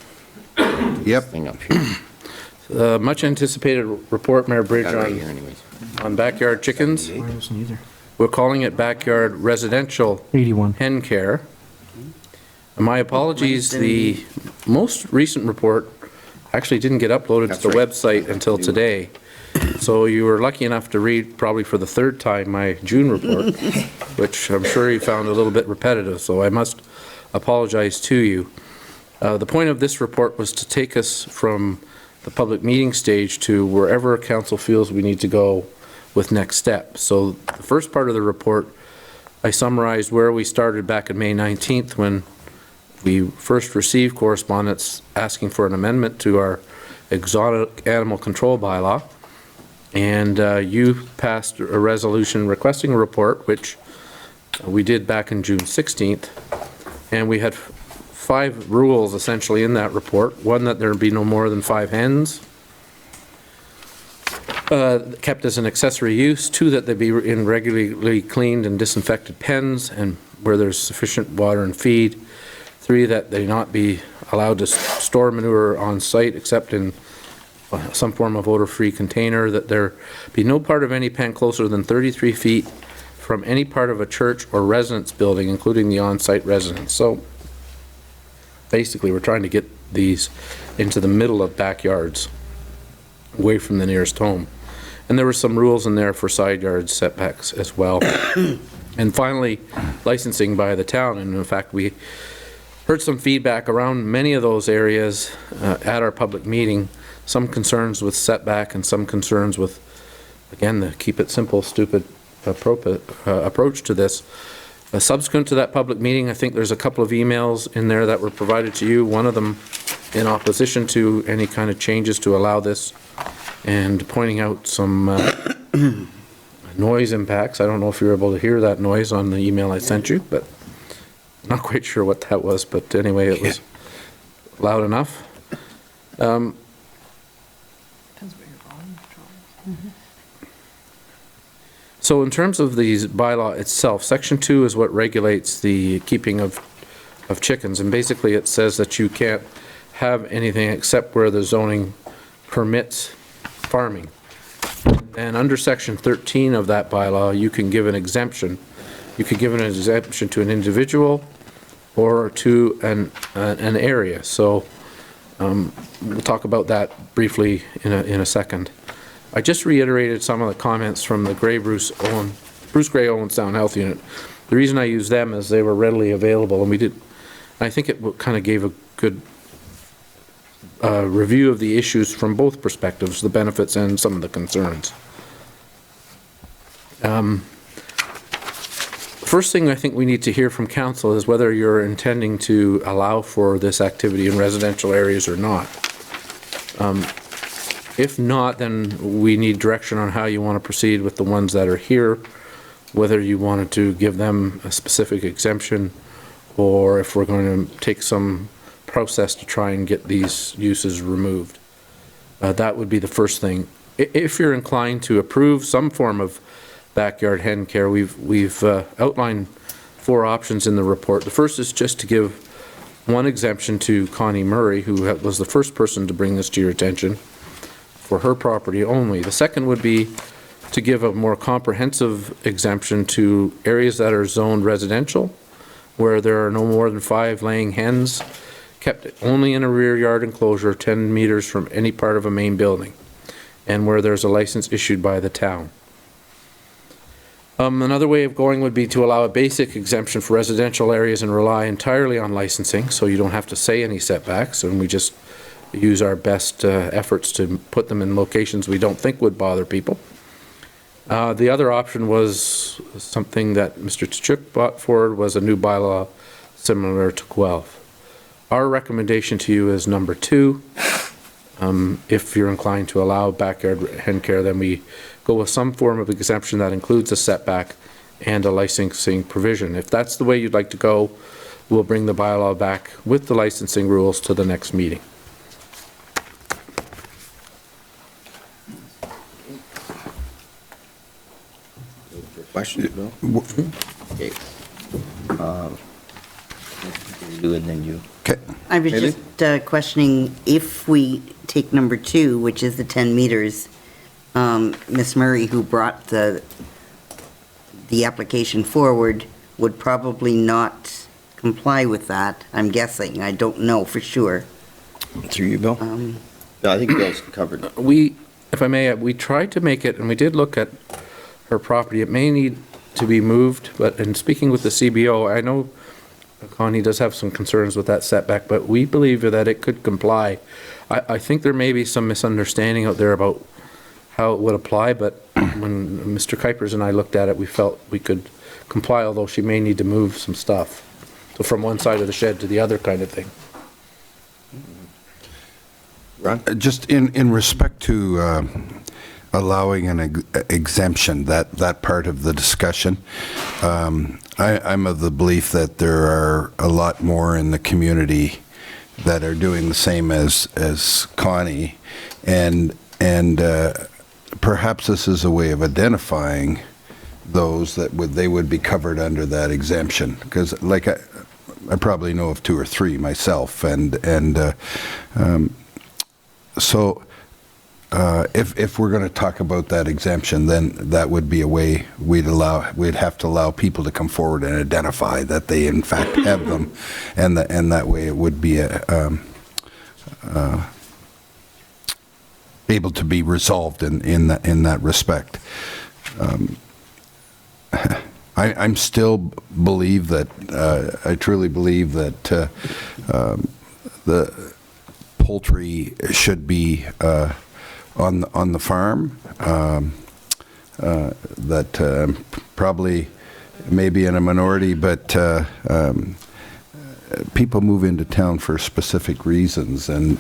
Yep. Thing up here. Much anticipated report, Mayor Bridge, Got it right here on, anyways. on backyard chickens. Mine isn't either. We're calling it backyard residential 81. hen care. My apologies, the most recent report actually didn't get uploaded That's to the right. website until today. So you were lucky enough to read, probably for the third time, my June report, which I'm sure you found a little bit repetitive, so I must apologize to you. The point of this report was to take us from the public meeting stage to wherever council feels we need to go with next steps. So the first part of the report, I summarized where we started back on May 19th when we first received correspondence asking for an amendment to our exotic animal control bylaw. And you passed a resolution requesting a report, which we did back in June 16th. And we had 5 rules essentially in that report. One, that there be no more than 5 hens kept as an accessory use. 2, that they be in regularly cleaned and disinfected pens and where there's sufficient water and feed. 3, that they not be allowed to store manure on site except in some form of odor-free container, that there be no part of any pen closer than 33 feet from any part of a church or residence building, including the on-site residence. So basically, we're trying to get these into the middle of backyards, away from the nearest home. And there were some rules in there for side yard setbacks as well. And finally, licensing by the town. And in fact, we heard some feedback around many of those areas at our public meeting. Some concerns with setback and some concerns with, again, the keep it simple, stupid approach to this. Subsequent to that public meeting, I think there's a couple of emails in there that were provided to you, one of them in opposition to any kind of changes to allow this, and pointing out some noise impacts. I don't know if you were able to hear that noise on the email I sent you, but I'm not quite sure what that was, but anyway, it was loud enough. So in terms of the bylaw itself, Section 2 is what regulates the keeping of chickens, and basically it says that you can't have anything except where the zoning permits farming. And under Section 13 of that bylaw, you can give an exemption. You could give an exemption to an individual or to an area. So we'll talk about that briefly in a second. I just reiterated some of the comments from the Bruce Gray Owen Sound Health Unit. The reason I use them is they were readily available, and I think it kind of gave a good review of the issues from both perspectives, the benefits and some of the concerns. First thing I think we need to hear from council is whether you're intending to allow for this activity in residential areas or not. If not, then we need direction on how you want to proceed with the ones that are here, whether you wanted to give them a specific exemption, or if we're going to take some process to try and get these uses removed. That would be the first thing. If you're inclined to approve some form of backyard hen care, we've outlined 4 options in the report. The first is just to give one exemption to Connie Murray, who was the first person to bring this to your attention, for her property only. The second would be to give a more comprehensive exemption to areas that are zoned residential, where there are no more than 5 laying hens, kept only in a rear yard enclosure 10 meters from any part of a main building, and where there's a license issued by the town. Another way of going would be to allow a basic exemption for residential areas and rely entirely on licensing, so you don't have to say any setbacks, and we just use our best efforts to put them in locations we don't think would bother people. The other option was something that Mr. Tchuk brought forward, was a new bylaw similar to Guelph. Our recommendation to you is number 2. If you're inclined to allow backyard hen care, then we go with some form of exemption that includes a setback and a licensing provision. If that's the way you'd like to go, we'll bring the bylaw back with the licensing rules to the next meeting. Questions, Bill? Okay. You and then you. Okay. I was Haley? just questioning, if we take number 2, which is the 10 meters, Ms. Murray, who brought the application forward, would probably not comply with that, I'm guessing. I don't know for sure. Through you, Bill? No, I think Bill's covered. If I may, we tried to make it, and we did look at her property. It may need to be moved, but in speaking with the CBO, I know Connie does have some concerns with that setback, but we believe that it could comply. I think there may be some misunderstanding out there about how it would apply, but when Mr. Kuipers and I looked at it, we felt we could comply, although she may need to move some stuff. So from one side of the shed to the other kind of thing. Ron? Just in respect to allowing an exemption, that part of the discussion, I'm of the belief that there are a lot more in the community that are doing the same as Connie, and perhaps this is a way of identifying those that they would be covered under that exemption, because like I probably know of 2 or 3 myself, so if we're going to talk about that exemption, then that would be a way we'd have to allow people to come forward and identify that they in fact have them, and that way it would be able to be resolved in that respect. I still believe that I truly believe that the poultry should be on the farm, that probably maybe in a minority, but people move into town for specific reasons, and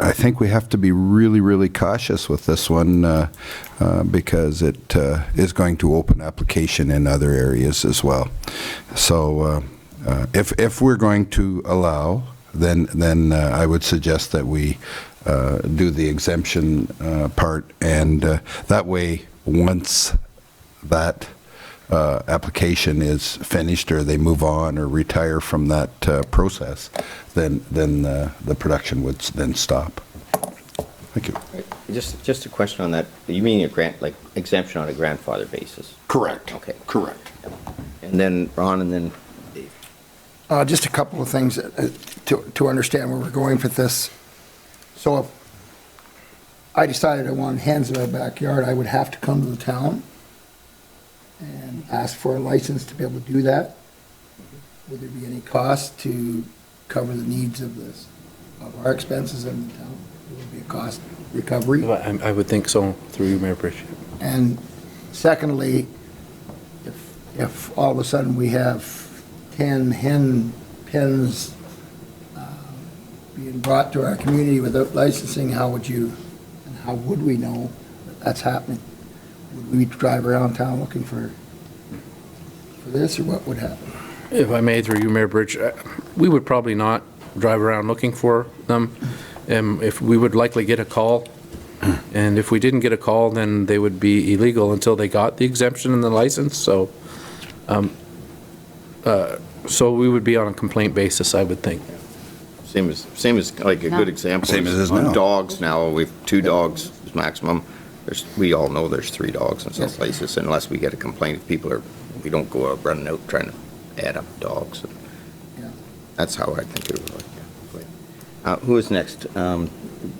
I think we have to be really, really cautious with this one, because it is going to open application in other areas as well. So if we're going to allow, then I would suggest that we do the exemption part, and that way, once that application is finished, or they move on or retire from that process, then the production would then stop. Thank you. Just a question on that. You mean like exemption on a grandfather basis? Correct. Okay. Correct. And then Ron, and then Dave. Just a couple of things to understand where we're going with this. So if I decided I wanted hens in my backyard, I would have to come to the town and ask for a license to be able to do that. Would there be any cost to cover the needs of our expenses in the town? It would be a cost recovery. I would think so, through you, Mayor Bridge. And secondly, if all of a sudden we have 10 hen pens being brought to our community without licensing, how would we know that that's happening? Would we drive around town looking for this, or what would happen? If I may, through you, Mayor Bridge, we would probably not drive around looking for them. If we would likely get a call, and if we didn't get a call, then they would be illegal until they got the exemption and the license. So, so we would be on a complaint basis, I would think. Same as like a good example. Same as is on now. dogs now. We've 2 dogs is maximum. We all know there's 3 dogs in some Yes. places, unless we get a complaint. We don't go out running out trying to add up dogs. Yeah. That's how I think it would work. Who is next?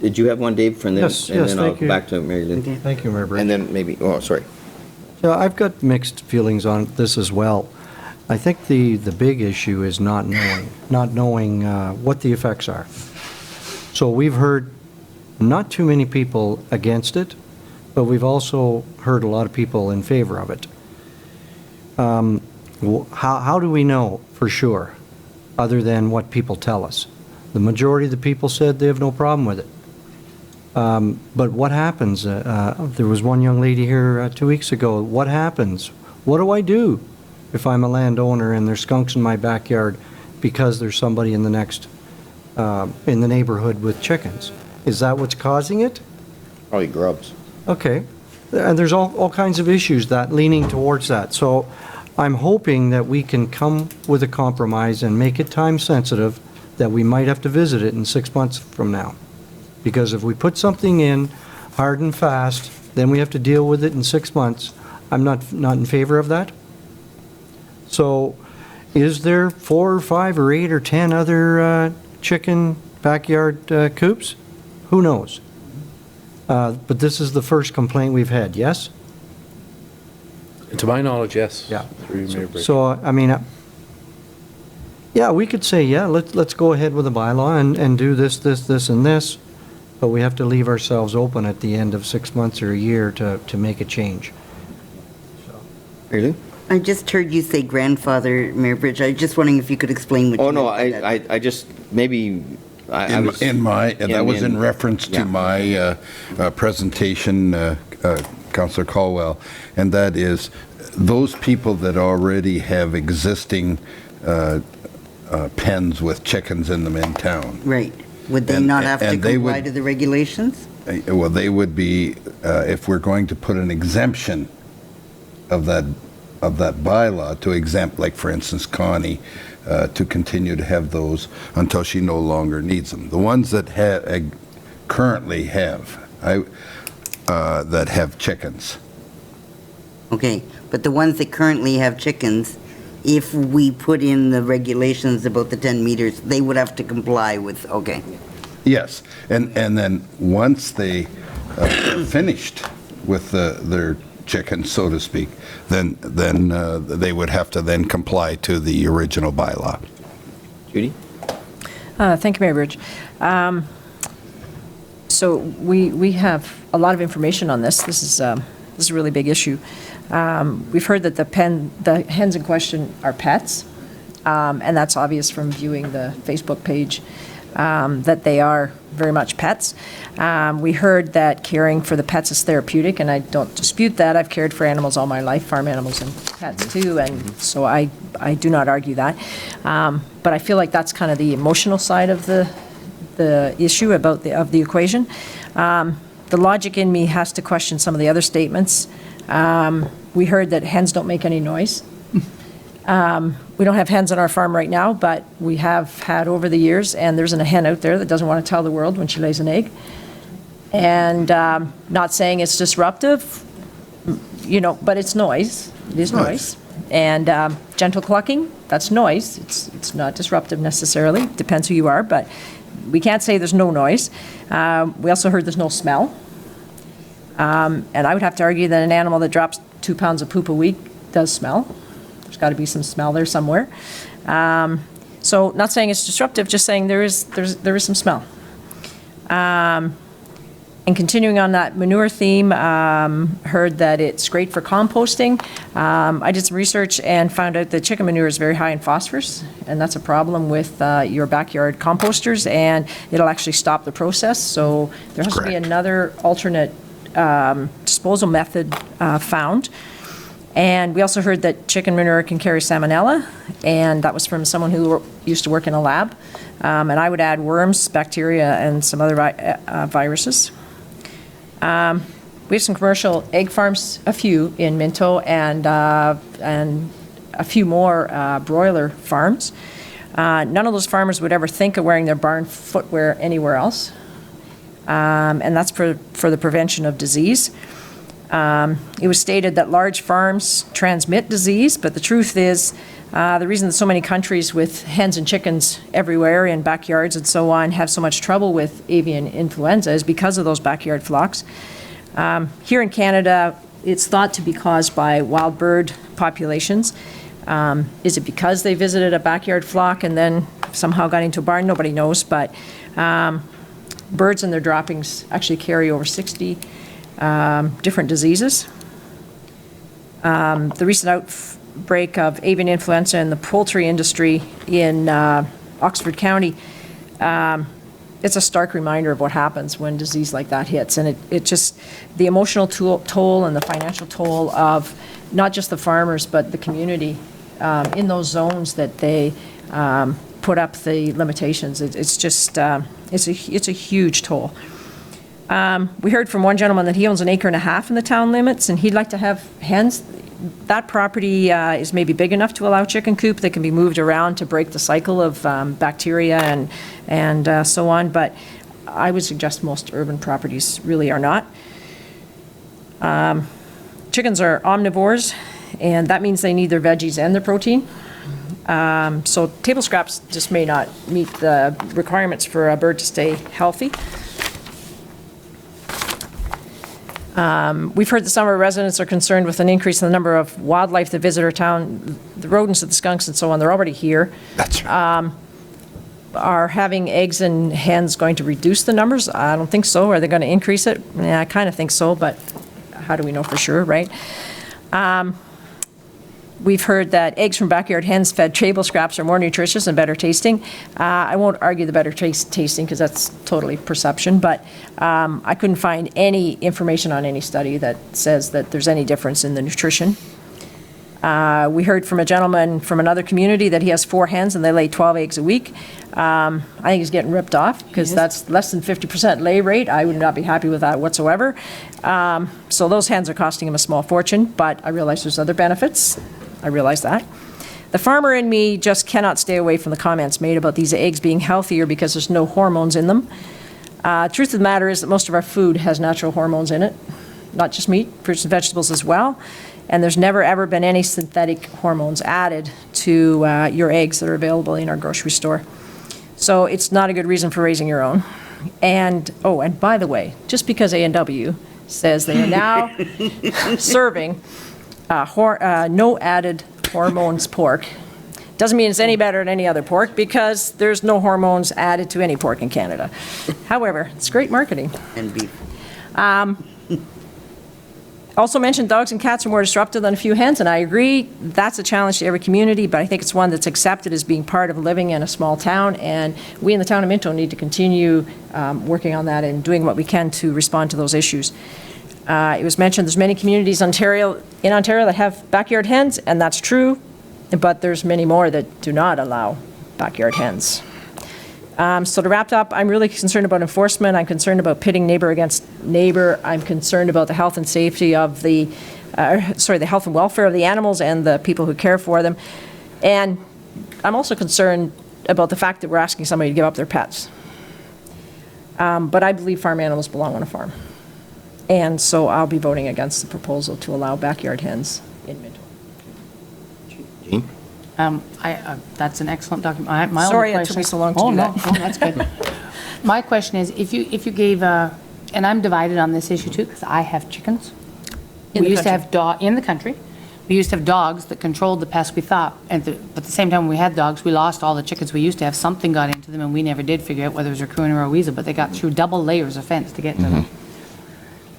did you have one, Dave, from them? Yes, yes, And then I'll thank you. go back to Mary Lou. Okay. Thank you, Mayor Brady. And then maybe, oh, sorry. Yeah, I've got mixed feelings on this as well. I think the big issue is not knowing what the effects are. So we've heard not too many people against it, but we've also heard a lot of people in favor of it. How do we know for sure, other than what people tell us? The majority of the people said they have no problem with it. But what happens? There was one young lady here 2 weeks ago. What happens? What do I do if I'm a landowner and there's skunks in my backyard because there's somebody in the neighborhood with chickens? Is that what's causing it? Probably grubs. Okay. And there's all kinds of issues that leaning towards that. So I'm hoping that we can come with a compromise and make it time sensitive, that we might have to visit it in 6 months from now. Because if we put something in hard and fast, then we have to deal with it in 6 months. I'm not in favor of that. So is there 4 or 5 or 8 or 10 other chicken backyard coops? Who knows? But this is the first complaint we've had, yes? To my knowledge, yes. Yeah. Through you, Mayor Brady. So, I mean, yeah, we could say, yeah, let's go ahead with the bylaw and do this, and this, but we have to leave ourselves open at the end of 6 months or a year to make a change. Mary Lou? I just heard you say grandfather, Mayor Bridge. I was just wondering if you could explain what Oh, you no, meant by that. I just, maybe, I was. That was in reference yeah. to my presentation, Councillor Caldwell, and that is those people that already have existing pens with chickens in them in town. Right. Would they And- not have to and they comply would- to the regulations? Well, they would be, if we're going to put an exemption of that bylaw to exempt, like for instance, Connie, to continue to have those until she no longer needs them. The ones that currently have, that have chickens. Okay, but the ones that currently have chickens, if we put in the regulations about the 10 meters, they would have to comply with, okay. Yes, and then once they are finished with their chickens, so to speak, then they would have to then comply to the original bylaw. Judy? Thank you, Mayor Bridge. So we have a lot of information on this. This is a really big issue. We've heard that the hens in question are pets, and that's obvious from viewing the Facebook page, that they are very much pets. We heard that caring for the pets is therapeutic, and I don't dispute that. I've cared for animals all my life, farm animals and pets too, and so I do not argue that. But I feel like that's kind of the emotional side of the issue of the equation. The logic in me has to question some of the other statements. We heard that hens don't make any noise. We don't have hens on our farm right now, but we have had over the years, and there's a hen out there that doesn't want to tell the world when she lays an egg. And not saying it's disruptive, but it's noise. It is noise. And gentle clucking, that's noise. It's not disruptive necessarily. Depends who you are, but we can't say there's no noise. We also heard there's no smell. And I would have to argue that an animal that drops 2 pounds of poop a week does smell. There's got to be some smell there somewhere. So not saying it's disruptive, just saying there is some smell. And continuing on that manure theme, heard that it's great for composting. I did some research and found out that chicken manure is very high in phosphorus, and that's a problem with your backyard composters, and it'll actually stop the process. So there has to be another alternate disposal method found. And we also heard that chicken manure can carry salmonella, and that was from someone who used to work in a lab. And I would add worms, bacteria, and some other viruses. We have some commercial egg farms, a few in Minto, and a few more broiler farms. None of those farmers would ever think of wearing their barn footwear anywhere else, and that's for the prevention of disease. It was stated that large farms transmit disease, but the truth is The reason that so many countries with hens and chickens everywhere in backyards and so on have so much trouble with avian influenza is because of those backyard flocks. Here in Canada, it's thought to be caused by wild bird populations. Is it because they visited a backyard flock and then somehow got into a barn? Nobody knows, but birds and their droppings actually carry over 60 different diseases. The recent outbreak of avian influenza in the poultry industry in Oxford County, it's a stark reminder of what happens when disease like that hits. And it just, the emotional toll and the financial toll of not just the farmers, but the community in those zones that they put up the limitations. It's just, it's a huge toll. We heard from one gentleman that he owns 1.5 acres in the town limits, and he'd like to have hens. That property is maybe big enough to allow chicken coop that can be moved around to break the cycle of bacteria and so on, but I would suggest most urban properties really are not. Chickens are omnivores, and that means they need their veggies and their protein. So table scraps just may not meet the requirements for a bird to stay healthy. We've heard that some of our residents are concerned with an increase in the number of wildlife that visit our town, the rodents, the skunks, and so on. They're already here. That's right. Are having eggs and hens going to reduce the numbers? I don't think so. Are they going to increase it? Yeah, I kind of think so, but how do we know for sure, right? We've heard that eggs from backyard hens fed table scraps are more nutritious and better tasting. I won't argue the better tasting because that's totally perception, but I couldn't find any information on any study that says that there's any difference in the nutrition. We heard from a gentleman from another community that he has 4 hens and they lay 12 eggs a week. I think he's getting ripped off because that's less than 50% lay rate. I would not be happy with that whatsoever. So those hens are costing him a small fortune, but I realize there's other benefits. I realize that. The farmer in me just cannot stay away from the comments made about these eggs being healthier because there's no hormones in them. Truth of the matter is that most of our food has natural hormones in it, not just meat, fruits and vegetables as well. And there's never ever been any synthetic hormones added to your eggs that are available in our grocery store. So it's not a good reason for raising your own. And, oh, and by the way, just because A&W says they are now serving no added hormones pork, doesn't mean it's any better than any other pork because there's no hormones added to any pork in Canada. However, it's great marketing. And beef. Also mentioned dogs and cats are more disruptive than a few hens, and I agree. That's a challenge to every community, but I think it's one that's accepted as being part of living in a small town, and we in the town of Minto need to continue working on that and doing what we can to respond to those issues. It was mentioned there's many communities in Ontario that have backyard hens, and that's true, but there's many more that do not allow backyard hens. So to wrap up, I'm really concerned about enforcement. I'm concerned about pitting neighbor against neighbor. I'm concerned about the health and safety of the health and welfare of the animals and the people who care for them. And I'm also concerned about the fact that we're asking somebody to give up their pets. But I believe farm animals belong on a farm. And so I'll be voting against the proposal to allow backyard hens in Minto. Jean? That's an excellent document. My only Sorry it took question- me so long to do that. Oh, no, that's good. My question is, if you gave, and I'm divided on this issue too, because I have chickens. In the We used to country. have in the country. We used to have dogs that controlled the pests we thought, but at the same time when we had dogs, we lost all the chickens we used to have. Something got into them and we never did figure out whether it was a raccoon or a weasel, but they got through double layers of fence to get to them.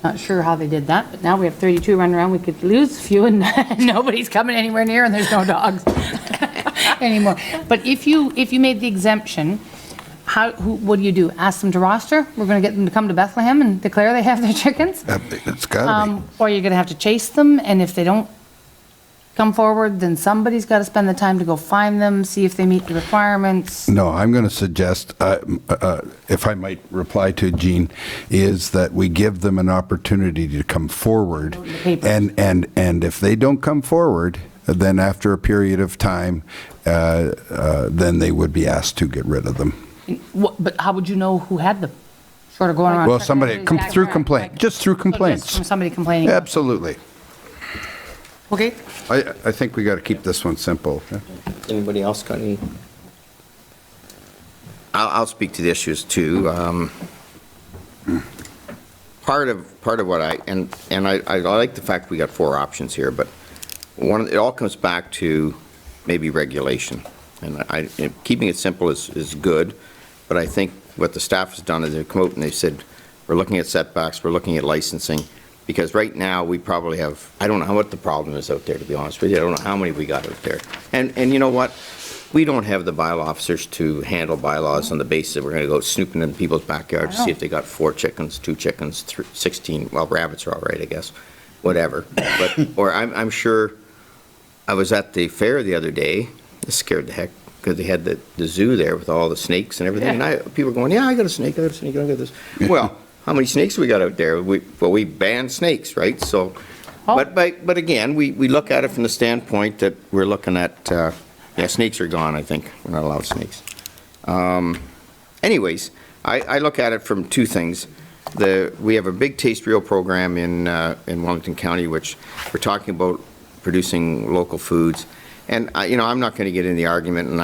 Not sure how they did that, but now we have 32 running around. We could lose a few and nobody's coming anywhere near and there's no dogs anymore. But if you made the exemption, what do you do? Ask them to roster? We're going to get them to come to Bethlehem and declare they have their chickens? It's gotta be. Or you're going to have to chase them, and if they don't come forward, then somebody's got to spend the time to go find them, see if they meet the requirements. No, I'm going to suggest, if I might reply to Jean, is that we give them an opportunity to come forward. papers. And if they don't come forward, then after a period of time, then they would be asked to get rid of them. But how would you know who had them? Sort of going around. Well, somebody, through complaint, just through Just complaints. from somebody complaining. Absolutely. Okay, I think we got to keep this one simple. Anybody else got any? I'll speak to the issues too. Part of what I like the fact we got 4 options here, but it all comes back to maybe regulation. And keeping it simple is good, but I think what the staff has done is they've come out and they've said, we're looking at setbacks, we're looking at licensing, because right now we probably have, I don't know what the problem is out there, to be honest with you. I don't know how many we got out there. And you know what? We don't have the bylaw officers to handle bylaws on the basis that we're going to go snooping in people's backyard to see if they got 4 chickens, 2 chickens, 16, well, rabbits are all right, I guess, whatever. Or I'm sure, I was at the fair the other day, it scared the heck, because they had the zoo there with all the snakes and everything, and people were going, yeah, I got a snake, I got this. Well, how many snakes we got out there? We banned snakes, right? So, but again, we look at it from the standpoint that we're looking at, yeah, snakes are gone, I think. We're not allowed snakes. Anyways, I look at it from 2 things. We have a big Taste Real program in Wellington County, which we're talking about producing local foods. And, I'm not going to get in the argument, and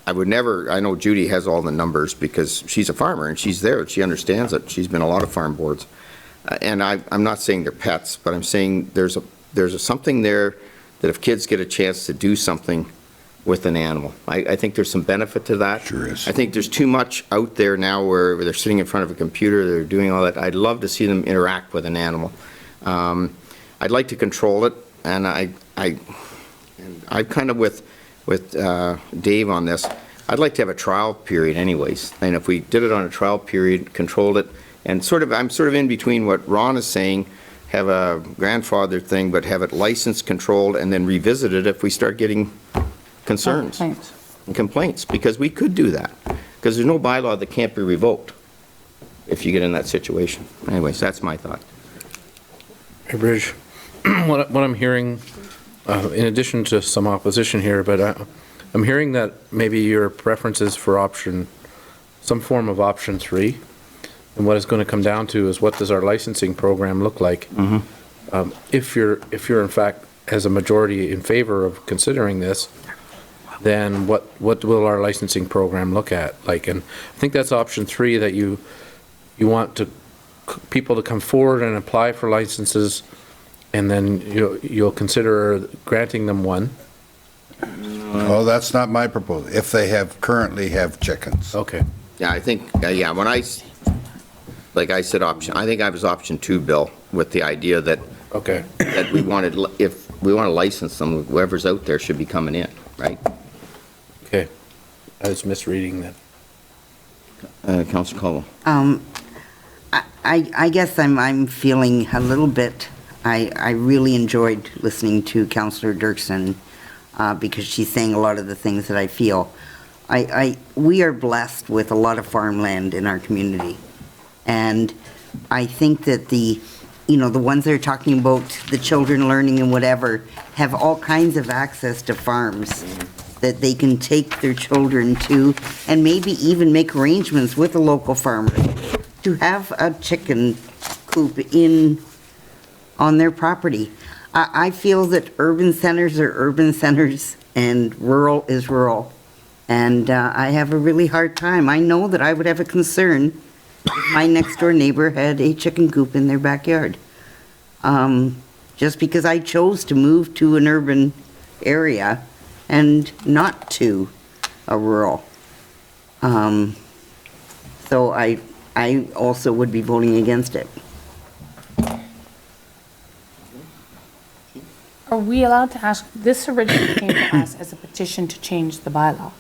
I would never, I know Judy has all the numbers because she's a farmer and she's there. She understands it. She's been a lot of farm boards. And I'm not saying they're pets, but I'm saying there's something there that if kids get a chance to do something with an animal, I think there's some benefit to that. Sure is. I think there's too much out there now where they're sitting in front of a computer, they're doing all that. I'd love to see them interact with an animal. I'd like to control it, and I'm kind of with Dave on this. I'd like to have a trial period anyways, and if we did it on a trial period, controlled it, and I'm sort of in between what Ron is saying, have a grandfather thing, but have it licensed, controlled, and then revisit it if we start getting concerns and complaints, because we could do that, because there's no bylaw that can't be revoked if you get in that situation. Anyways, that's my thought. Hey, Bridge, what I'm hearing, in addition to some opposition here, but I'm hearing that maybe your preference is for some form of option 3. And what it's going to come down to is, what does our licensing program look like? If you're in fact, as a majority, in favor of considering this, then what will our licensing program look at like? And I think that's option 3, that you want people to come forward and apply for licenses, and then you'll consider granting them one. Oh, that's not my proposal. If they currently have chickens. Okay. Yeah, I think, when like I said, I think I was option 2, Bill, with the idea that Okay. that if we want to license them, whoever's out there should be coming in, right? Okay. I was misreading that. Councilor Caldwell. I guess I'm feeling a little bit, I really enjoyed listening to Councillor Dirksen because she's saying a lot of the things that I feel. We are blessed with a lot of farmland in our community. And I think that the ones that are talking about the children learning and whatever have all kinds of access to farms that they can take their children to, and maybe even make arrangements with a local farmer to have a chicken coop on their property. I feel that urban centers are urban centers and rural is rural. And I have a really hard time. I know that I would have a concern if my next door neighbor had a chicken coop in their backyard. Just because I chose to move to an urban area and not to a rural. So I also would be voting against it. Are we allowed to ask, this originally came to us as a petition to change the bylaw.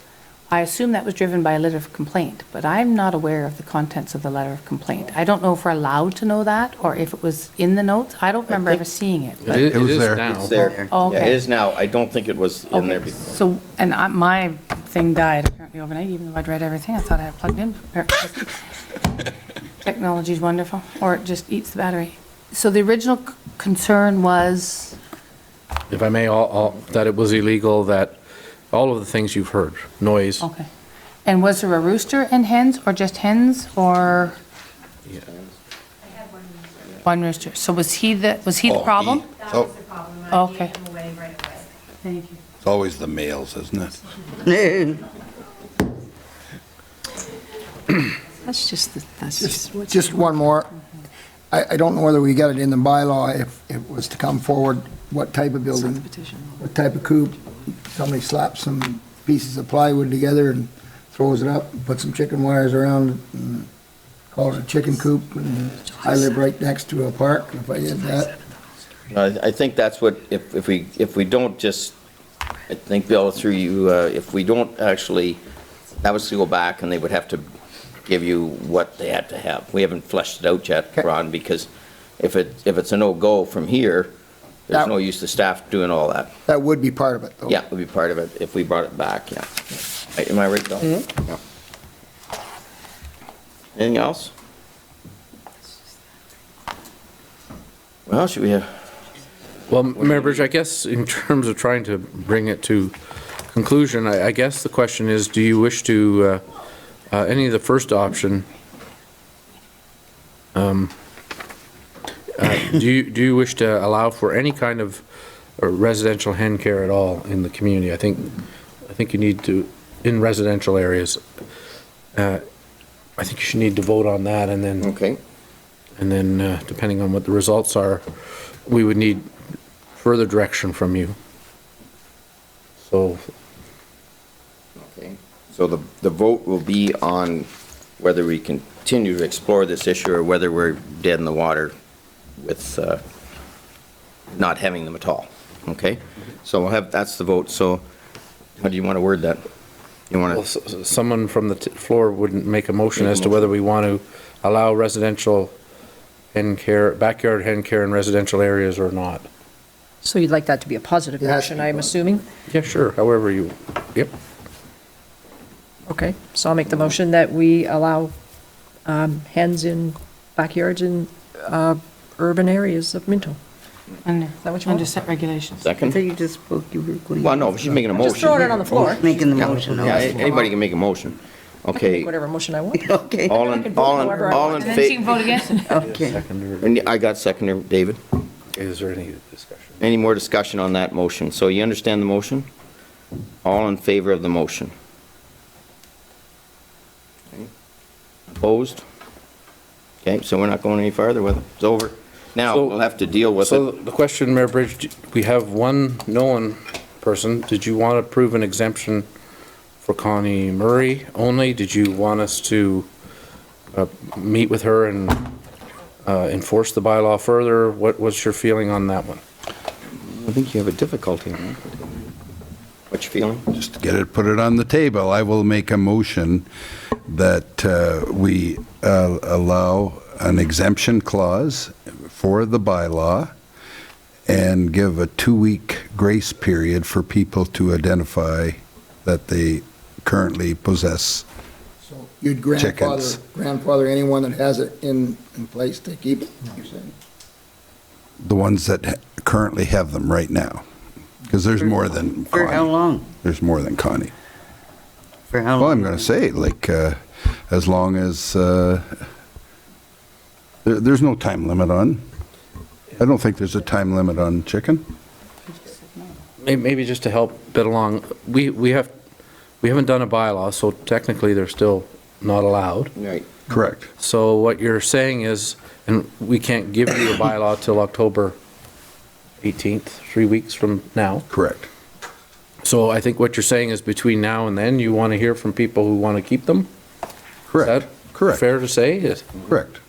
I assume that was driven by a letter of complaint, but I'm not aware of the contents of the letter of complaint. I don't know if we're allowed to know that, or if it was in the notes. I don't remember ever seeing it. but- It was is there. now. It's there. Oh, Yeah, okay. it is now. I don't think it was in there Okay, before. so, and my thing died apparently overnight, even though I'd read everything. I thought I had plugged in. Technology's wonderful, or it just eats the battery. So the original concern was, If I may, that it was illegal, that all of the things you've heard, noise. okay. And was there a rooster and hens, or just hens, or? One rooster. So was he the Oh, problem? That was the problem. Okay. Gave him away right away. Thank you. It's always the males, isn't it? Just one more. I don't know whether we got it in the bylaw, if it was to come forward, what type of building, what type of coop. Somebody slaps some pieces of plywood together and throws it up, and puts some chicken wires around it, and calls it a chicken coop, and I live right next to a park, and if I did that, I think that's what, if we don't just, I think, Bill, through you, if we don't actually, that was to go back and they would have to give you what they had to have. We haven't fleshed it out yet, Ron, because if it's a no-go from here, there's That- no use to staff doing all that. that would be part of it, though. Yeah, it would be part of it if we brought it back, yeah. Am I right, Bill? Yeah. Anything else? Well, should we have? Well, Mayor Bridge, I guess in terms of trying to bring it to conclusion, I guess the question is, do you wish to, any of the first option, do you wish to allow for any kind of residential hen care at all in the community? I think you need to, in residential areas, I think you should need to vote on that, and then, Okay. depending on what the results are, we would need further direction from you. So, Okay. So the vote will be on whether we continue to explore this issue or whether we're dead in the water with not having them at all, okay? So we'll have, that's the vote, so how do you want to word that? You well, want to, someone from the floor wouldn't make a motion as to whether we want to allow residential hen care, backyard hen care in residential areas or not. So you'd like that to be a positive It has to motion, be I'm assuming? Yeah, sure, however you, yep. Okay, so I'll make the motion that we allow hens in backyards in urban areas of Minto. Under that what you want? under set regulations. I second? thought you just spoke, you were going. Well, no, she's making a motion. Just throwing it on the floor. Making the Yeah, motion. Yeah, anybody can make a motion. I can Okay. make whatever motion I want. Okay, All I can in, vote all in, however I all want. in And then she can favor? vote against it. okay. Seconder, And I got seconder, David. is there any discussion? Any more discussion on that motion? So you understand the motion? All in favor of the motion? Okay. Opposed? Okay, so we're not going any farther with it. It's over. Now, So- we'll have to deal with So it. the question, Mayor Bridge, we have one known person. Did you want to approve an exemption for Connie Murray only? Did you want us to meet with her and enforce the bylaw further? What's your feeling on that one? I think you have a difficulty. What's your feeling? Just to get it, put it on the table, I will make a motion that we allow an exemption clause for the bylaw and give a 2-week grace period for people to identify that they currently possess. So you'd Chickens. grandfather anyone that has it in place to keep it, you're saying? The ones that currently have them right now, because there's more than For how Connie. long? There's more than Connie. For how long? Well, I'm going to say, like, as long as, there's no time limit on, I don't think there's a time limit on chicken. Maybe just to help bit along, we haven't done a bylaw, so technically they're still not allowed. Right. Correct. So what you're saying is, and we can't give you a bylaw till October 18th, 3 weeks from now. Correct. So I think what you're saying is between now and then, you want to hear from people who want to keep them? Correct. Is that Correct. fair to say? Yes. Correct.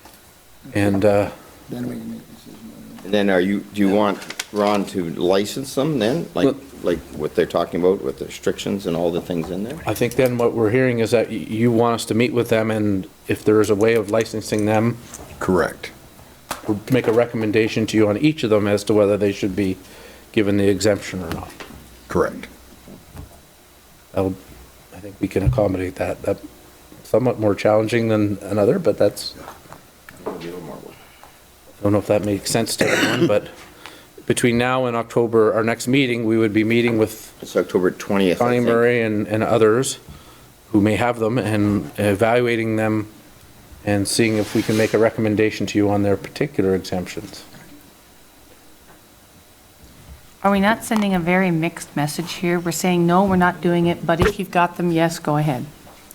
And, Then we can make a decision. And then do you want Ron to license them then? Like what they're talking about with the restrictions and all the things in there? I think then what we're hearing is that you want us to meet with them, and if there is a way of licensing them, Correct. we'll make a recommendation to you on each of them as to whether they should be given the exemption or not. Correct. I think we can accommodate that. That's somewhat more challenging than another, but that's, I don't know if that makes sense to everyone, but between now and October, our next meeting, we would be meeting with It's October 20th, I Connie think. Murray and others who may have them, and evaluating them and seeing if we can make a recommendation to you on their particular exemptions. Are we not sending a very mixed message here? We're saying, no, we're not doing it, but if you've got them, yes, go ahead.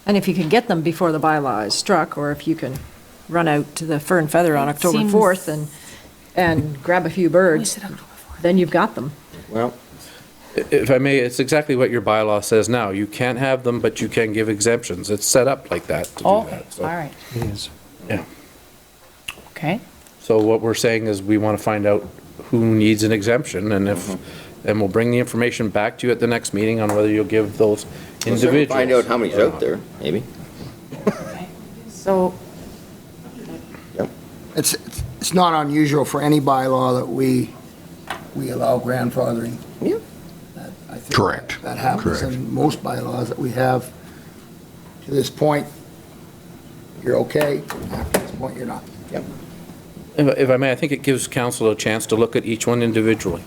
And if you can get them before the bylaw is struck, or if you can run out to the Fur and Feather on October seems- 4th and grab a few birds, then you've got them. Well, If I may, it's exactly what your bylaw says now. You can't have them, but you can give exemptions. It's set up like that to do Oh, that. all right, It is. Yeah. okay. So what we're saying is we want to find out who needs an exemption, and if, and we'll bring the information back to you at the next meeting on whether you'll give those we'll certainly individuals. find out how many's or out not. there, maybe. So, It's not unusual for any bylaw that we allow grandfathering. Yeah. I think Correct. That happens Correct. in most bylaws that we have. To this point, you're okay. After this point, you're not. Yep. If I may, I think it gives council a chance to look at each one individually.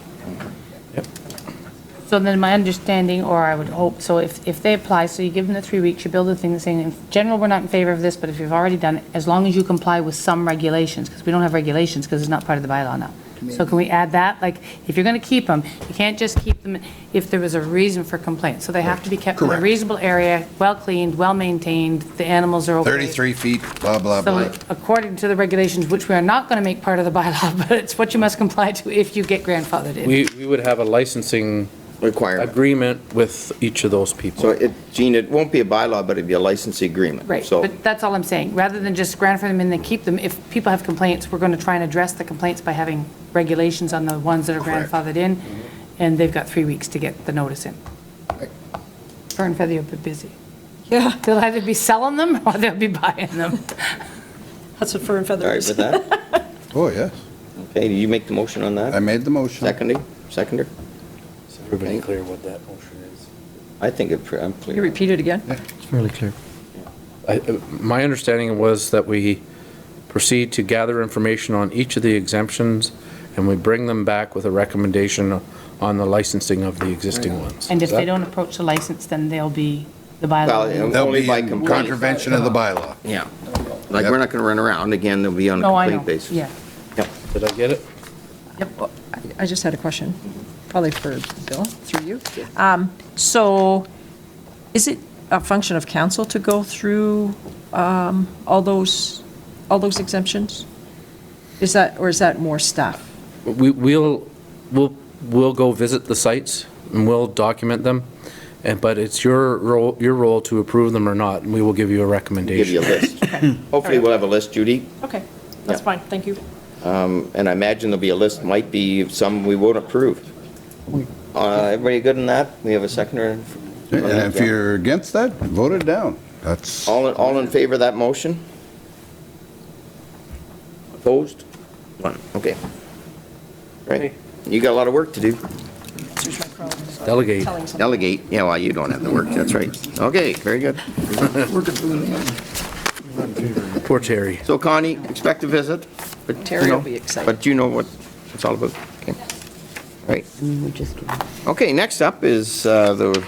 so then my understanding, or I would hope, so if they apply, so you give them the 3 weeks, you build a thing saying, in general, we're not in favor of this, but if you've already done it, as long as you comply with some regulations, because we don't have regulations, because it's not part of the bylaw now. So can we add that? Like, if you're going to keep them, you can't just keep them if there was a reason for complaint. So they have to be kept in a Correct. reasonable area, well-cleaned, well-maintained, the animals are okay. 33 feet, blah, blah, blah. So according to the regulations, which we are not going to make part of the bylaw, but it's what you must comply to if you get grandfathered in. We would have a licensing Requirement. agreement with each of those people. So Gene, it won't be a bylaw, but it'd be a licensing agreement. Right, So, but that's all I'm saying. Rather than just grandfather them in and keep them, if people have complaints, we're going to try and address the complaints by having regulations on the ones that are grandfathered in, and they've got 3 weeks to get the notice in. Fur and Feather will be busy. Yeah, They'll either be selling them or they'll be buying them. that's what Fur and all Feather right is. with that? Oh, yes. Okay, do you make the motion on I that? made the motion. Seconder? Is everybody clear what that motion is? I think I'm Can you clear. repeat it again? It's fairly clear. My understanding was that we proceed to gather information on each of the exemptions, and we bring them back with a recommendation on the licensing of the existing ones. And if Is that- they don't approach the license, then they'll be the Well, bylaw. They'll only be by in complaint. contravention of the bylaw. Yeah. Like, Yep. we're not going to run around. Again, they'll be on a No, I know, complete basis. yeah. Yep. Did I get it? Yep. I just had a question, probably for Bill, through you. So is it a function of council to go through all those exemptions? Is that, or is that more staff? We'll go visit the sites, and we'll document them, but it's your role to approve them or not, and we will give you a Give you a recommendation. list. Hopefully, we'll have a list, Judy. Okay, that's Yeah. fine, thank you. And I imagine there'll be a list, might be some we won't approve. Everybody good in that? We have a seconder? And if you're against that, vote it down. That's, All in favor of that motion? Opposed? One, okay. Right, you got a lot of work to do. Here's my problem. Delegate. Telling somebody. Delegate, yeah, well, you don't have to work, that's right. Okay, very good. Working for the man. Poor Terry. So Connie, expect a visit. But, Terry you know, will be excited. But you know what it's all about. Okay. Right. Okay, next up is the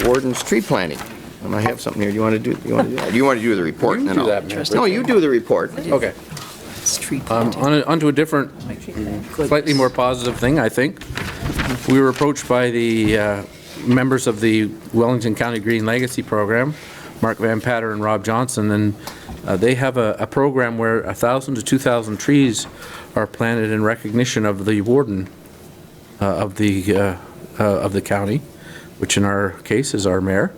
warden's tree planting. And I have something here. Do you want to do that? You want to do the report? You and do then that, I'll- Mayor. No, you do the report. Okay. It's tree planting. Onto a different, slightly more positive thing, I think. We were approached by the members of the Wellington County Green Legacy Program, Mark Van Patter and Rob Johnson, and they have a program where 1,000 to 2,000 trees are planted in recognition of the warden of the county, which in our case is our mayor.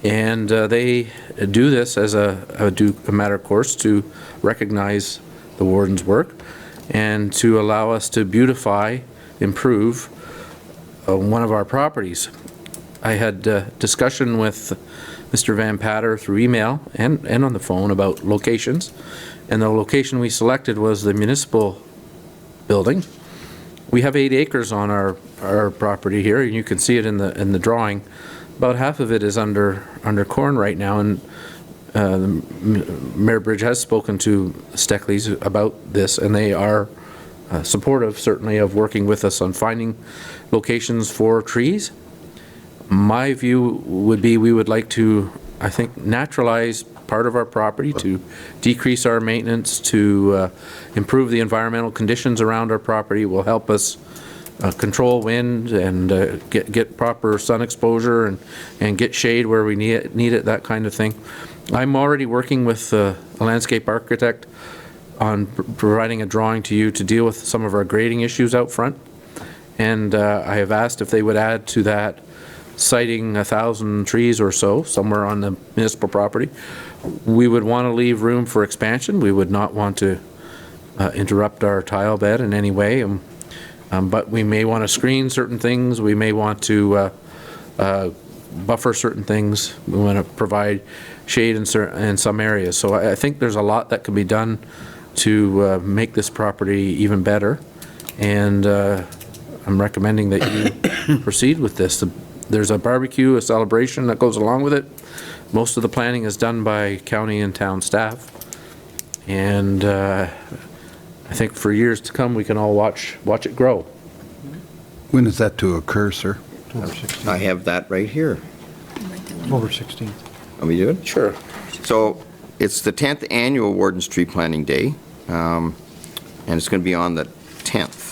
And they do this as a matter of course to recognize the warden's work and to allow us to beautify, improve one of our properties. I had discussion with Mr. Van Patter through email and on the phone about locations, and the location we selected was the municipal building. We have 8 acres on our property here, and you can see it in the drawing. About half of it is under corn right now, and Mayor Bridge has spoken to Steckley's about this, and they are supportive, certainly, of working with us on finding locations for trees. My view would be we would like to, I think, naturalize part of our property, to decrease our maintenance, to improve the environmental conditions around our property, will help us control wind and get proper sun exposure and get shade where we need it, that kind of thing. I'm already working with a landscape architect on providing a drawing to you to deal with some of our grading issues out front. And I have asked if they would add to that citing 1,000 trees or so somewhere on the municipal property. We would want to leave room for expansion. We would not want to interrupt our tile bed in any way. But we may want to screen certain things. We may want to buffer certain things. We want to provide shade in some areas. So I think there's a lot that can be done to make this property even better. And I'm recommending that you proceed with this. There's a barbecue, a celebration that goes along with it. Most of the planning is done by county and town staff. And I think for years to come, we can all watch it grow. When is that to occur, sir? I have that right here. October 16th. Are we doing? Sure. So it's the 10th annual Warden's Tree Planting Day, and it's going to be on the 10th.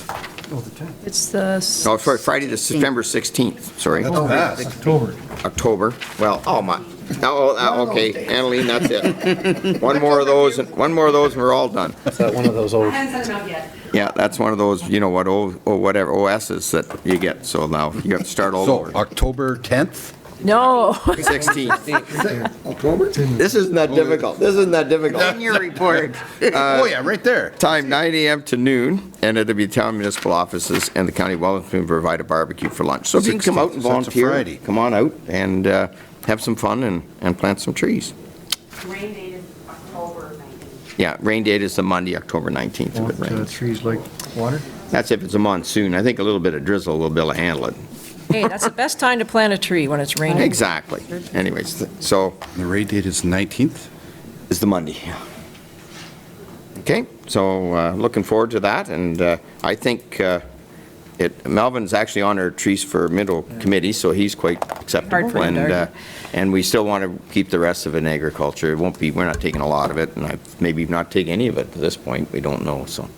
Oh, the 10th. It's the... No, sorry, Friday, the September 16th, sorry. October. October, well, oh my, okay, Annalene, that's it. One more of those, and we're all done. Is that one of those old? Yeah, that's one of those, you know what, whatever, OSs that you get, so now you have to start all So, over. October 10th? No. 16th. October? This isn't that difficult, In your report. Oh, yeah, right there. Time 9 a.m. to noon, and it'll be town municipal offices, and the county of Wellington will provide a barbecue for lunch. So if you can come out and 16th, so that's a volunteer, Friday. come on out and have some fun and plant some trees. Rain date is October 19th. Yeah, rain date is the Monday, October 19th, if it rains. Trees like water? That's if it's a monsoon. I think a little bit of drizzle will be able to handle it. Hey, that's the best time to plant a tree, when it's raining. Exactly. Anyways, so The rain date is 19th? is the Monday. Okay, so looking forward to that, and I think Melvin's actually on our Trees for Minto committee, so he's quite acceptable. Hard for him to argue. And we still want to keep the rest of it in agriculture. It won't be, we're not taking a lot of it, and I've maybe not taken any of it to this point. We don't know, so.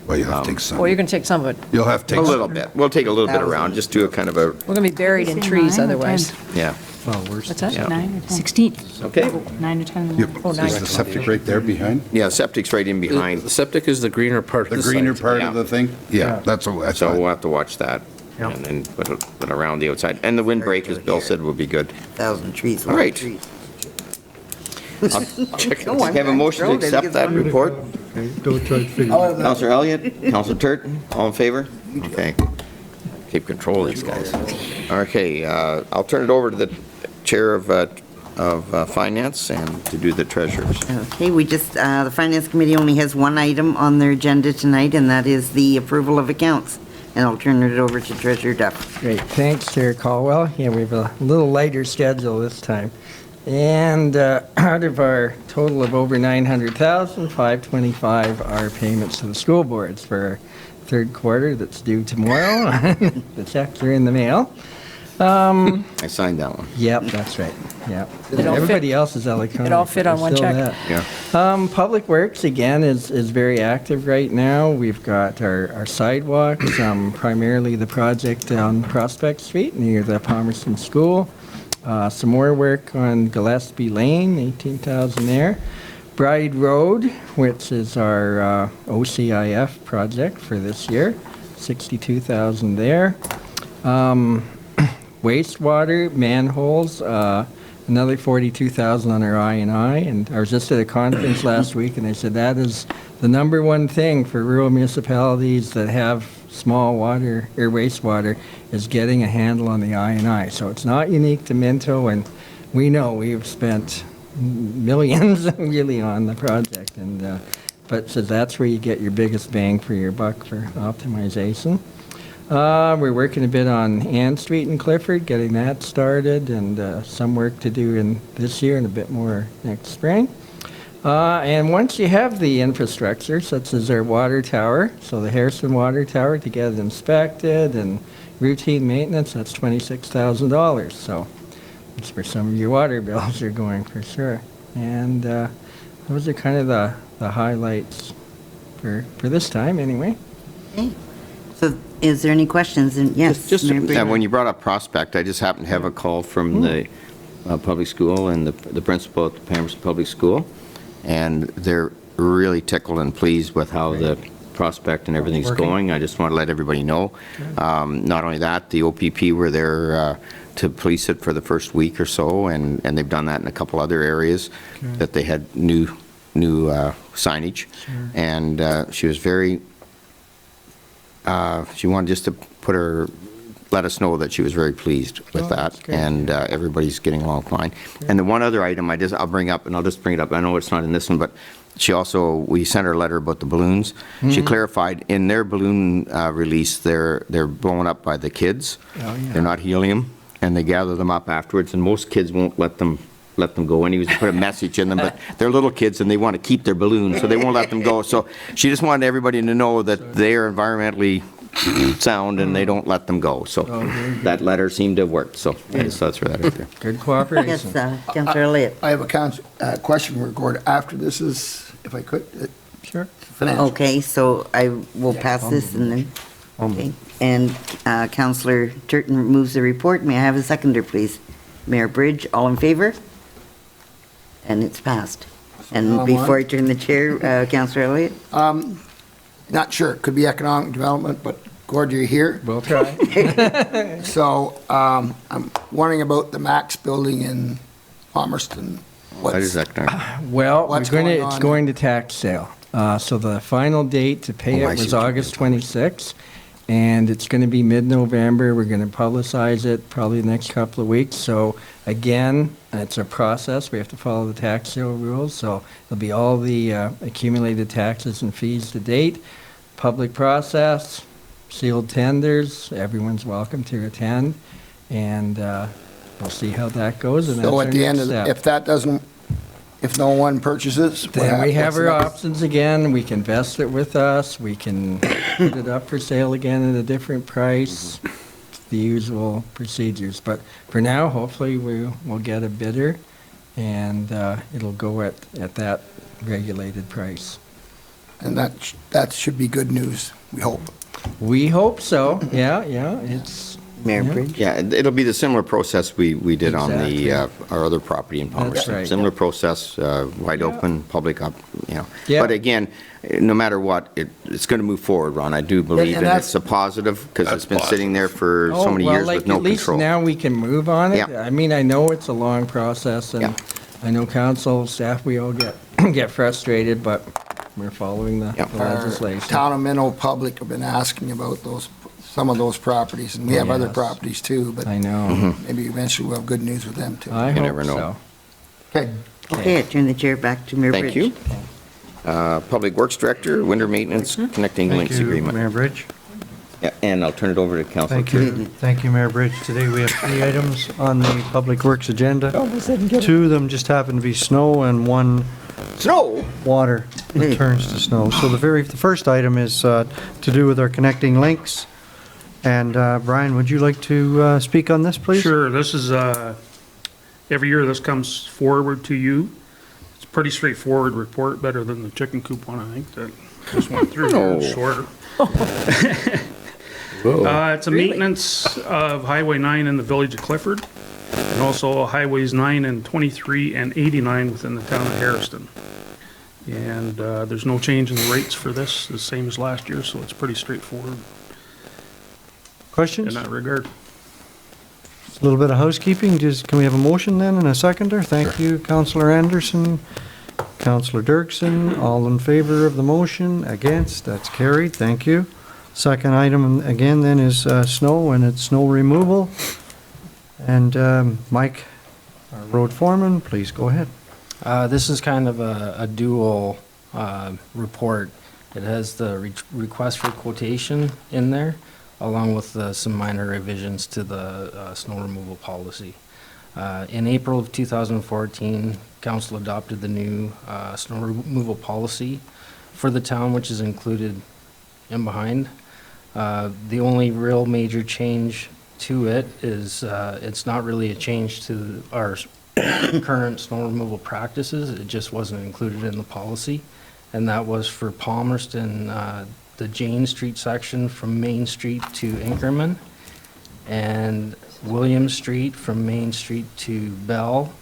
Well, you'll have to take some. Or you're going to take some of it. You'll have to A take little some. bit. We'll take a little bit around, just do a kind of a, We're going to be buried in trees otherwise. yeah. Well, worse. What's that? Yeah. 9 or 10? 16th. Okay. 9 or 10. Yep. Oh, nice. Is the septic right there behind? Yeah, septic's right in behind, The septic is the greener part of The the greener site. part Yeah. of the thing? Yeah, that's so we'll fine. have to watch that. Yeah. And then put it around the outside. And the windbreak, as Bill said, will be good. 1,000 trees. a All lot of right. trees. Check. No, I'm Have a not motion to thrilled. It's accept that fun. report? Don't try to figure Counselor Elliott, Counselor Turton, all in favor? Okay. Keep control of these guys. Okay, I'll turn it over to the Chair of Finance and to do the treasurers. Okay, we just, the Finance Committee only has one item on their agenda tonight, and that is the approval of accounts. And I'll turn it over to Treasurer Duff. Great, thanks, Chair Caldwell. Yeah, we have a little lighter schedule this time. And out of our total of over 900,000, 525 are payments to the school boards for our third quarter that's due tomorrow. The checks are in the mail. I signed that one. Yep, that's right, yep. It all Everybody else is electronic. It all fit on but one still check. that. Yeah. Public Works, again, is very active right now. We've got our sidewalks, primarily the project on Prospect Street near the Palmerston School. Some more work on Gillespie Lane, 18,000 there. Bride Road, which is our OCIF project for this year, 62,000 there. Wastewater, manholes, another 42,000 on our I&I. And I was just at a conference last week, and they said that is the number one thing for rural municipalities that have small water or wastewater is getting a handle on the I&I. So it's not unique to Minto, and we know we've spent millions really on the project. And but so that's where you get your biggest bang for your buck for optimization. We're working a bit on Ann Street in Clifford, getting that started, and some work to do in this year and a bit more next spring. And once you have the infrastructure, such as our water tower, so the Harrison Water Tower, to get it inspected and routine maintenance, that's $26,000. So that's where some of your water bills are going for sure. And those are kind of the highlights for this time, anyway. Okay. So is there any questions? And yes, Just, Mayor Brady. when you brought up Prospect, I just happened to have a call from the public school and the principal at the Palmerston Public School, and they're really tickled and pleased with how the Prospect and everything's going. I just want to let everybody know. Not only that, the OPP were there to police it for the first week or so, and they've done that in a couple other areas that they had new signage. And she was very, she wanted just to let us know that she was very pleased with that, and everybody's getting along fine. And the one other item I'll bring up, and I'll just bring it up, I know it's not in this one, but we sent her a letter about the balloons. She clarified, in their balloon release, they're blown up by the kids. They're not helium, and they gather them up afterwards, and most kids won't let them go. And he was to put a message in them, but they're little kids and they want to keep their balloons, so they won't let them go. So she just wanted everybody to know that they are environmentally sound and they don't let them go. So that letter seemed to have worked. So I just thought I'd throw that out there. Good cooperation. Yes, Councillor Elliott. I have a question for Gord after this is, if I could. Sure. Financial. Okay, so I will pass this and then, okay. And Councillor Turton moves the report. May I have a seconder, please? Mayor Bridge, all in favor? And it's passed. And before I turn the chair, Councillor Elliott? Not sure, it could be economic development, but Gord, you're here. We'll try. So I'm wondering about the Max building in Palmerston. What is that now? Well, What's going it's on? going to tax sale. So the final date to pay Oh, I it see was what you August 26th, and it's going to be mid-November. We're going to publicize it probably the next couple of weeks. So again, it's a process. We have to follow the tax sale rules. So it'll be all the accumulated taxes and fees to date, public process, sealed tenders. Everyone's welcome to attend, and we'll see how that goes. And So that's at our the end, next step. if no one purchases? Then we have our what's next? options again. We can vest it with us. We can put it up for sale again at a different price. The usual procedures. But for now, hopefully, we'll get a bidder, and it'll go at that regulated price. And that should be good news, we hope. We hope so. Yeah, it's... Mayor Yeah. Bridge? Yeah, it'll be the similar process we did on Exactly. our other property in Palmerston. right. Similar process, wide open, public up, Yeah. But again, no matter what, it's going to move forward, Ron. I do believe, and and it's a positive, because it's been sitting there for so many years with no At least control. now we can move on it. Yeah. I mean, I know it's a long process, and Yeah. I know council, staff, we all get frustrated, but we're following the Yeah. Our legislation. Town of Minto public have been asking about some of those properties, and we have other Yes. properties too, but I know. Mm-hmm. maybe eventually we'll have good news with them too. I You hope never know. so. Okay. Okay, I turn the chair back to Mayor Bridge. Thank you. Public Works Director, Winter Maintenance Connecting Thank Links you, Agreement. Mayor Bridge. Yeah, and I'll turn it over to Councilor Thank you, Turton. thank you, Mayor Bridge. Today we have 3 items on the Public Works agenda. 2 of them just happen to be snow, and 1 Snow? water returns to snow. So the first item is to do with our connecting links. And Brian, would you like to speak on this, please? Sure, this is, every year this comes forward to you. It's a pretty straightforward report, better than the chicken coop one, I think, that just went through here, it's shorter. It's a maintenance of Highway 9 in the village of Clifford, and also Highways 9 and 23 and 89 within the town of Harriston. And there's no change in the rates for this, the same as last year, so it's pretty straightforward in Questions? that regard. A little bit of housekeeping. Can we have a motion then and a seconder? Thank you, Councillor Anderson. Councillor Dirksen, all in favor of the motion? Against? That's carried. Thank you. Second item again then is snow, and it's snow removal. And Mike, our road foreman, please go ahead. This is kind of a dual report. It has the request for quotation in there, along with some minor revisions to the snow removal policy. In April of 2014, council adopted the new snow removal policy for the town, which is included in behind. The only real major change to it is it's not really a change to our current snow removal practices. It just wasn't included in the policy. And that was for Palmerston, the Jane Street section from Main Street to Inkerman, and William Street from Main Street to Bell,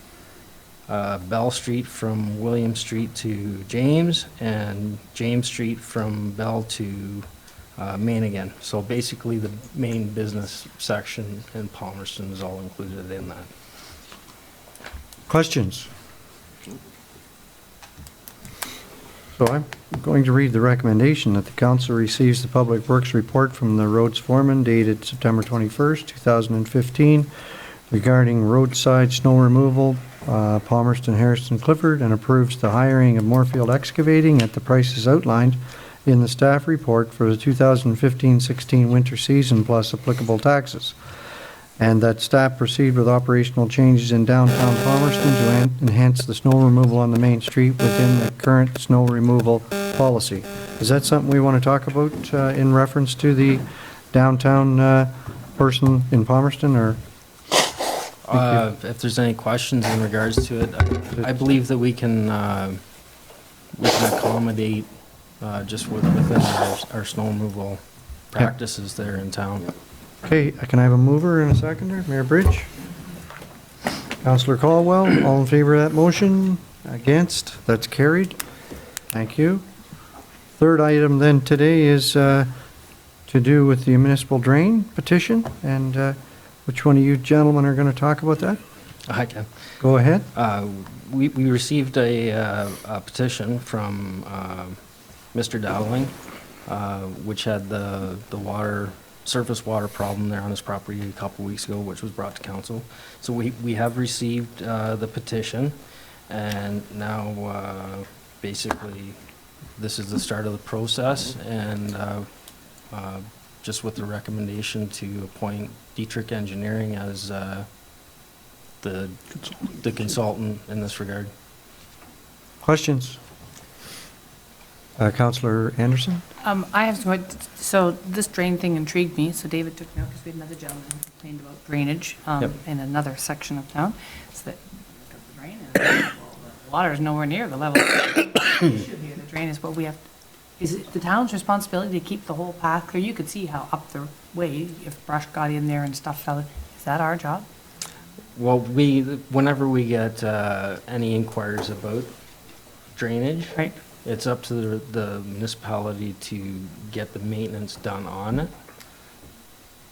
Bell Street from William Street to James, and James Street from Bell to Main again. So basically, the main business section in Palmerston is all included in that. Questions? So I'm going to read the recommendation that the council receives the Public Works report from the roads foreman dated September 21st, 2015 regarding roadside snow removal, Palmerston, Harrison, Clifford, and approves the hiring of Moorfield Excavating at the prices outlined in the staff report for the 2015-16 winter season plus applicable taxes. And that staff proceed with operational changes in downtown Palmerston to enhance the snow removal on the main street within the current snow removal policy. Is that something we want to talk about in reference to the downtown person in Palmerston, or? If there's any questions in regards to it, I believe that we can accommodate just within our snow removal practices there in town. Okay, can I have a mover and a seconder? Mayor Bridge? Councillor Caldwell, all in favor of that motion? Against? That's carried. Thank you. Third item then today is to do with the municipal drain petition, and which one of you gentlemen are going to talk about that? I can. Go ahead. We received a petition from Mr. Dowling, which had the surface water problem there on his property a couple weeks ago, which was brought to council. So we have received the petition, and now basically this is the start of the process, and just with the recommendation to appoint Dietrich Engineering as the consultant in this regard. Questions? Councillor Anderson? I have some, so this drain thing intrigued me, so David took note, because we had another gentleman who complained about drainage Yep. in another section of town. So that the drain is, well, the water is nowhere near the level. The issue here, the drain is what we have, is it the town's responsibility to keep the whole path clear? You could see how up the way, if brush got in there and stuff fell in, is that our job? Well, whenever we get any inquiries about drainage, Right. it's up to the municipality to get the maintenance done on it.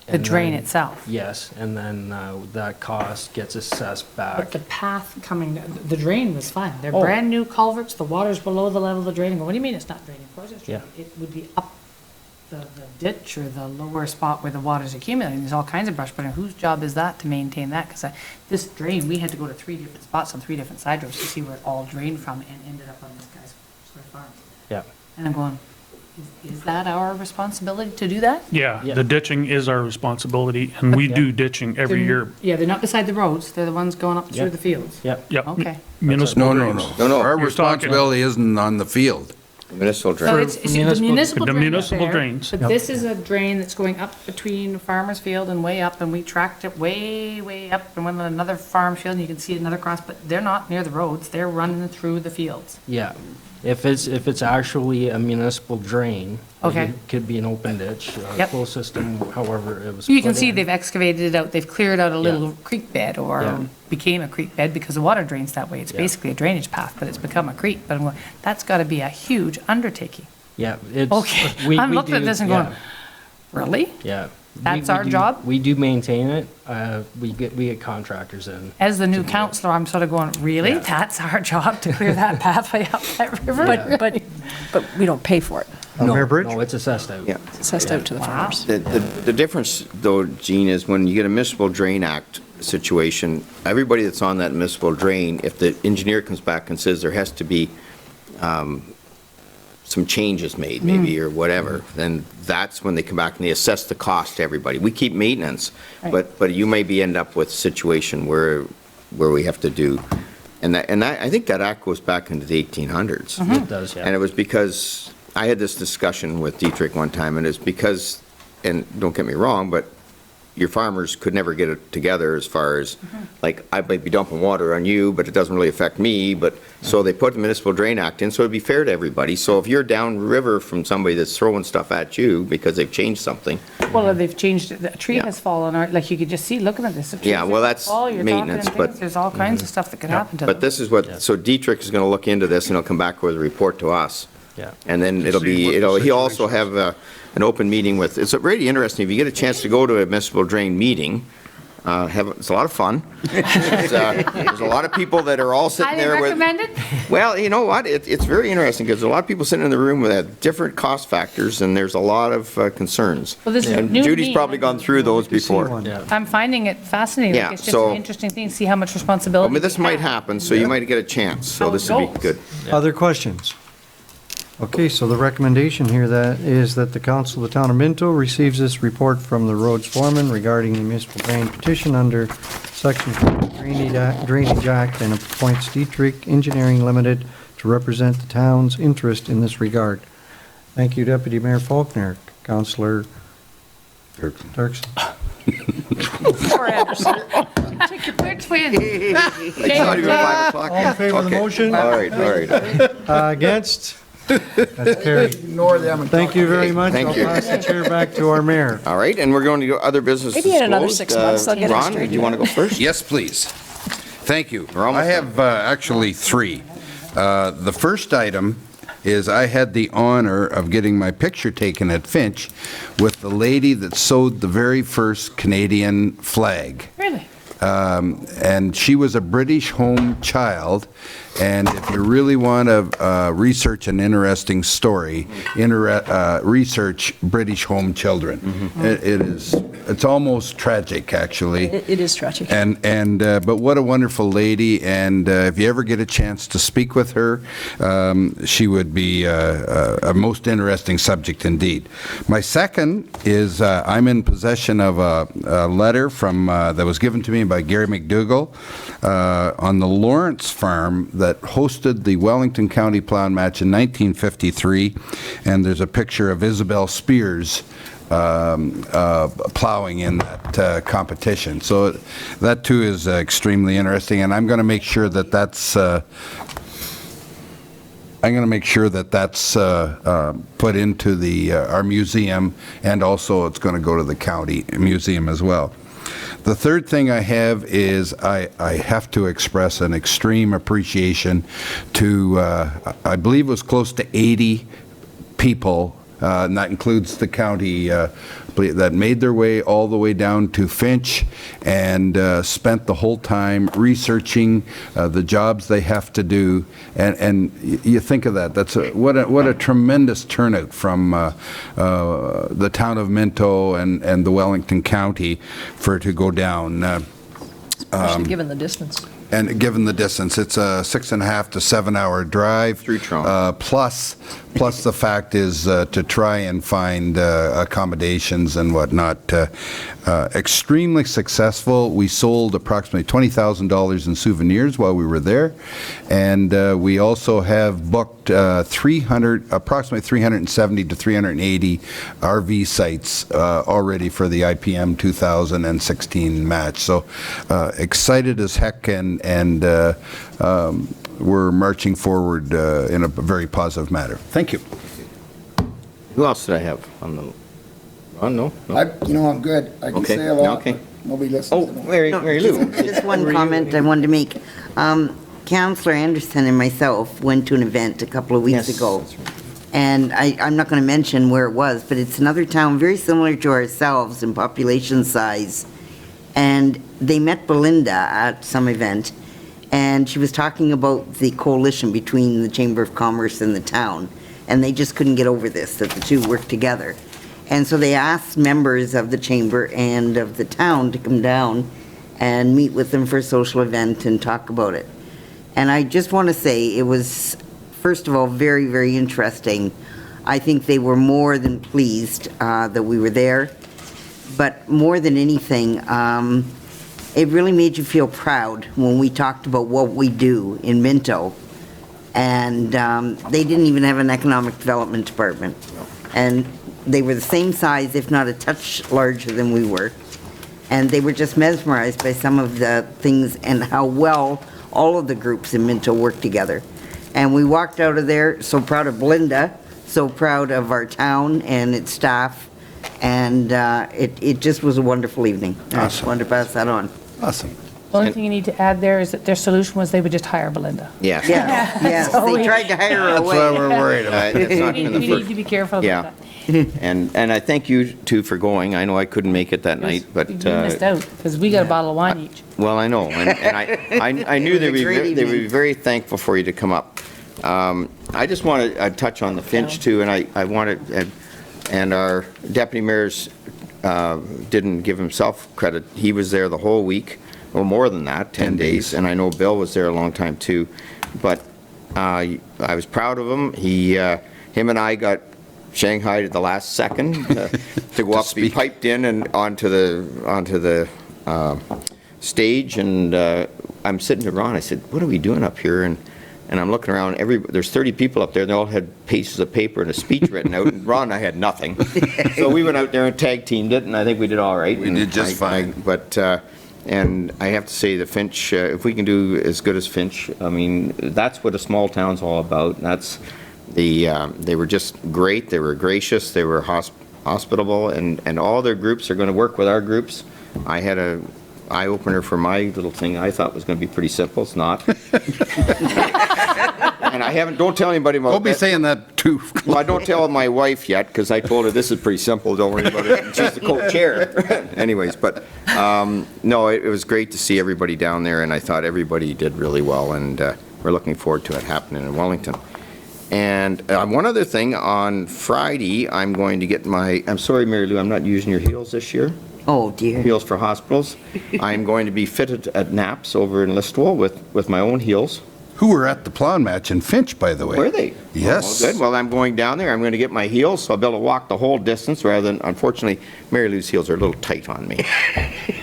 The And drain then- itself? Yes, and then that cost gets assessed But back. the path coming, the drain was fine. They're Oh. brand-new culverts, the water's below the level of the drain. What do you mean it's not draining? Of course it's draining. Yeah. It would be up the ditch or the lower spot where the water's accumulating. There's all kinds of brush, but whose job is that to maintain that? Because this drain, we had to go to 3 different spots on 3 different side roads to see where it all drained from and ended up on this guy's square farm. Yeah. And I'm going, is that our responsibility to do that? Yeah, Yeah. the ditching is our responsibility, and we Yeah. do ditching every year. Yeah, they're not beside the roads. They're the ones going up Yeah. through the fields. Yep. Yep. Okay. Municipal No, no, drains. no. No, no. Our You're talking- responsibility isn't on the field. Municipal So drain. it's the municipal- municipal The drain is municipal there, drains. But this is a drain that's going up between Farmer's Field and way up, and we tracked it way, way up and went on another farm field, and you can see another cross, but they're not near the roads, they're running through the fields. Yeah. If it's actually a municipal drain, Okay. it could be an open ditch, Yep. closed system, however it was. You can put see in. they've excavated it out, they've cleared out a little Yeah. creek bed, Yeah. or became a creek bed, because the water drains that way. It's Yeah. basically a drainage path, but it's become a creek, but I'm going, that's gotta be a huge undertaking. Yeah, it's. Okay, I'm looking at this and going, really? Yeah. That's We our do- job? We do maintain it. We get contractors in. As the new counselor, I'm sort of going, really? Yeah. That's our job to clear that pathway up that river? Yeah. But we don't pay for it. Mayor Bridge? No, it's assessed out. Yeah. It's assessed out to the Wow. farmers. The difference, though, Gene, is when you get a municipal drain act situation, everybody that's on that municipal drain, if the engineer comes back and says there has to be some changes made, maybe, or whatever, then that's when they come back and they assess the cost to everybody. We keep maintenance, Right. but you maybe end up with a situation where we have to do, and I think that act goes back into the 1800s. It does, yeah. And it was because, I had this discussion with Dietrich one time, and it's because, and don't get me wrong, but your farmers could never get it together as far as, like, I might be dumping water on you, but it doesn't really affect me, but, so they put the Municipal Drain Act in, so it'd be fair to everybody. So if you're downriver from somebody that's throwing stuff at you because they've changed something, Well, they've changed, a tree Yeah. has fallen, or, like, you could just see, looking at this. a tree Yeah, well, that's fall, you're talking maintenance, and but- things, there's all kinds of stuff that could happen to them. but this is what, so Dietrich is gonna look into this and he'll come back with a report to us. Yeah. And then it'll see be, what the it'll, he'll also situation have an open meeting with, it's really interesting, if you get a chance to go to a municipal drain meeting, it's a lot of fun. There's a lot of people that are all sitting Highly there with. recommended? Well, you know what, it's very interesting, because a lot of people sitting in the room with have different cost factors, and there's a lot of concerns. Well, this is And new to Judy's me. probably gone through those before. I'm finding it fascinating. Yeah, Like, it's just so- an interesting thing, to see how much I responsibility. mean, this we might have. happen, so you might get a chance, so How it this would be goes. good. Other questions? Okay, so the recommendation here is that the council of the town of Minto receives this report from the roads foreman regarding the municipal drain petition under Section 4 Drainage Act, and appoints Dietrich Engineering Limited to represent the town's interest in this regard. Thank you, Deputy Mayor Faulkner. Councillor Dirksen. Poor Anderson. Take your picks, win. It's not even 5 o'clock All in yet. favor of the Okay. motion? All right, all right. Against? That's carried. Ignore them and Thank talk. you very much. Thank you. I'll pass the chair back to our mayor. All right, and we're going to go other business Maybe in another disclosed. 6 months they'll get it Ron, straightened do you want to go first? Yes, please. Thank you. We're almost I have actually three. The first item is I had the honor of getting my picture taken at Finch with the lady that sewed the very first Canadian flag. Really? And she was a British home child, and if you really want to research an interesting story, research British home children. It's almost tragic, actually. It is tragic. But what a wonderful lady, and if you ever get a chance to speak with her, she would be a most interesting subject indeed. My second is I'm in possession of a letter from that was given to me by Gary McDougall on the Lawrence farm that hosted the Wellington County Plow Match in 1953, and there's a picture of Isabel Spears plowing in that competition. So that too is extremely interesting, and I'm going to make sure that that's put into the our museum, and also it's going to go to the county museum as well. The third thing I have is I have to express an extreme appreciation to, I believe it was close to 80 people, and that includes the county, that made their way all the way down to Finch and spent the whole time researching the jobs they have to do. And you think of that, what a tremendous turnout from the town of Minto and the Wellington County to go down. Especially given the distance. And given the distance, it's a 6.5 to 7 hour drive. Through Toronto. Plus the fact is to try and find accommodations and whatnot. Extremely successful. We sold approximately $20,000 in souvenirs while we were there. And we also have booked approximately 370 to 380 RV sites already for the IPM 2016 match. So excited as heck, and we're marching forward in a very positive manner. Thank you. Who else did I have on the, Ron, no? I'm good. I can Okay, say a lot, okay. but nobody listens Oh, to me. Mary Lou. Just one comment I wanted to make. Councillor Anderson and myself went to an event a couple of weeks Yes, ago. that's right. And I'm not going to mention where it was, but it's another town very similar to ourselves in population size. And they met Belinda at some event, and she was talking about the coalition between the Chamber of Commerce and the town. And they just couldn't get over this, that the two work together. And so they asked members of the chamber and of the town to come down and meet with them for a social event and talk about it. And I just want to say it was, first of all, very, very interesting. I think they were more than pleased that we were there. But more than anything, it really made you feel proud when we talked about what we do in Minto. And they didn't even have an economic development department. And they were the same size, if not a touch larger than we were. and they were just mesmerized by some of the things and how well all of the groups in Minto work together. And we walked out of there so proud of Belinda, so proud of our town and its staff, and it just was a wonderful evening. I just wanted to pass that on. Awesome. The only thing you need to add there is that their solution was they would just hire Belinda. Yeah. Yes, they tried to hire her That's what away. we're worried about. It's not We been the need first. to be careful Yeah. about that. And I thank you two for going. I know I couldn't make it that night, but. You missed out, because we got a bottle of wine each. Well, I know, and I knew It was a great they would be evening. very thankful for you to come up. I just want to touch on the Finch too, and I wanted, and our deputy mayor's didn't give himself credit. He was there the whole week, or more than that, 10 days, and I know Bill was there a long time too. But I was proud of him. Him and I got shanghaied at the last second to go up, be piped in and onto the stage, and I'm sitting to Ron. I said, "What are we doing up here?" And I'm looking around. There's 30 people up there. They all had pieces of paper and a speech written out. And Ron and I had nothing. So we went out there and tag teamed it, and I think we did all right. We did just fine. But and I have to say, the Finch, if we can do as good as Finch, I mean, that's what a small town's all about. That's they were just great. They were gracious. They were hospitable, and all their groups are going to work with our groups. I had a eye-opener for my little thing I thought was going to be pretty simple. It's not. And I haven't, don't tell anybody about Don't be saying that too. Well, I don't tell my wife yet, because I told her this is pretty simple, don't worry about it. She's the co-chair. Anyways, but, no, it was great to see everybody down there, and I thought everybody did really well, and we're looking forward to it happening in Wellington. And one other thing, on Friday, I'm going to get I'm sorry, Mary Lou, I'm not using your heels this year. Oh, dear. Heels for hospitals. I'm going to be fitted at Naps over in Listowel with my own heels. Who were at the Plown match in Finch, by the way. Were they? Yes. Oh, good. Well, I'm going down there. I'm going to get my heels, so I'll be able to walk the whole distance rather than, unfortunately, Mary Lou's heels are a little tight on me.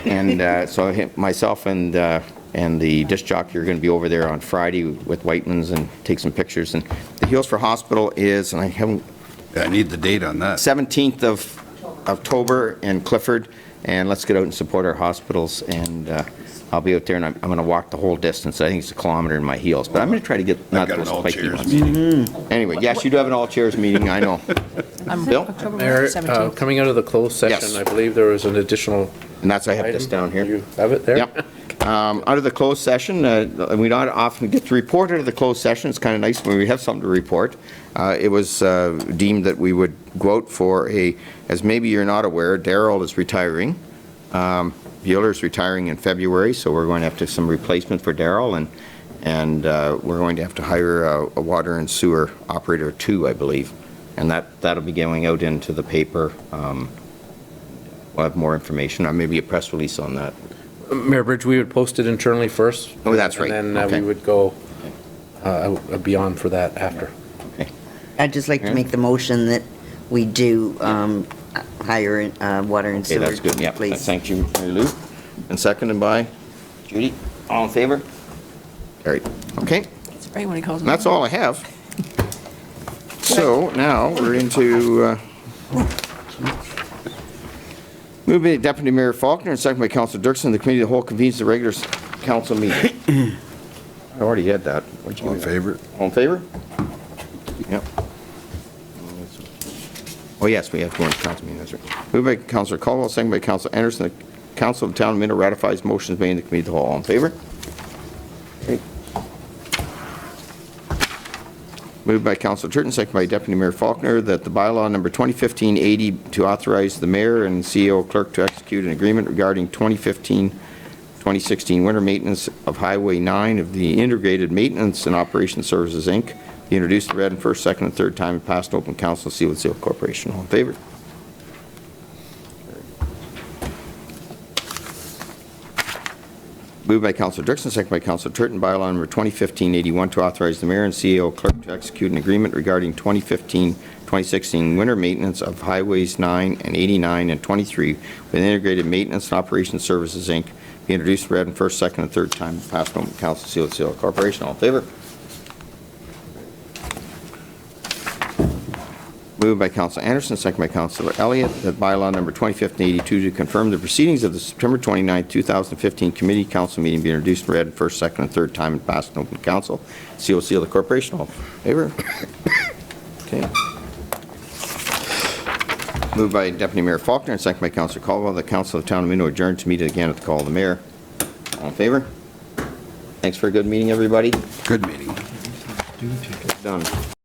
And so myself and the disc jockey are going to be over there on Friday with Whiteman's and take some pictures. And the Heels for Hospital is, and I need the date on that. 17th of October in Clifford. And let's get out and support our hospitals. And I'll be out there, and I'm going to walk the whole distance. I think it's a kilometer in my heels. But I'm going to try to get not got an those spiky all-chairs ones. meeting. Anyway, yes, you do have an all-chairs meeting, I know. Bill? October Mayor, 17th. coming out of the closed session, Yes. I believe there was an additional And that's, I have this item. down here. You have it there? Yep. Out of the closed session, we don't often get to report out of the closed session. It's kind of nice when we have something to report. It was deemed that we would go out for as maybe you're not aware, Darrell is retiring. Bueller's retiring in February, so we're going to have to some replacement for Darrell, and we're going to have to hire a water and sewer operator too, I believe. And that'll be going out into the paper. We'll have more information, or maybe a press release on that. Mayor Bridge, we would post it internally first. Oh, that's right. And then Okay. we would go beyond for that after. I'd just like to make the motion that we do hire water and Okay, sewer. that's good, yeah. Please. Thank you, Mary Lou. And seconded by Judy. All in favor? Carried. Okay, It's great when he calls me. that's all I have. So now we're into, moved by Deputy Mayor Faulkner and seconded by Councilor Dirksen, the committee of the whole convenes the regular council meeting. I already had that. What'd you All in do? favor? All in favor? Yep. Oh, yes, we have to go into council meeting, that's right. Moved by Councilor Caldwell, second by Councilor Anderson, the Council of the Town of Minto ratifies motions made in the committee of the whole. All in favor? Okay. Moved by Councilor Turton, second by Deputy Mayor Faulkner, that the bylaw number 2015-80 to authorize the mayor and CEO clerk to execute an agreement regarding 2015-2016 winter maintenance of Highway 9 of the Integrated Maintenance and Operation Services, Inc., be introduced, read, and first, second, and third time, and passed in open council, seal with seal corporation. All in favor? Moved by Councilor Dirksen, second by Councilor Turton, bylaw number 2015-81 to authorize the mayor and CEO clerk to execute an agreement regarding 2015-2016 winter maintenance of Highways 9 and 89 and 23 with Integrated Maintenance and Operations Services, Inc. Be introduced, read, and first, second, and third time, passed in open council, seal with seal corporation. All in favor? Moved by Councilor Anderson, second by Councilor Elliott, that bylaw number 2015-82 to confirm the proceedings of the September 29, 2015 committee council meeting be introduced and read first, second, and third time and passed in open council. COC of the corporation. All in favor? Okay. Moved by Deputy Mayor Faulkner and second by Councilor Caldwell, the council of the town of Minto adjourn to meet again at the call of the mayor. All in favor? Thanks for a good meeting, everybody. Good meeting. Done.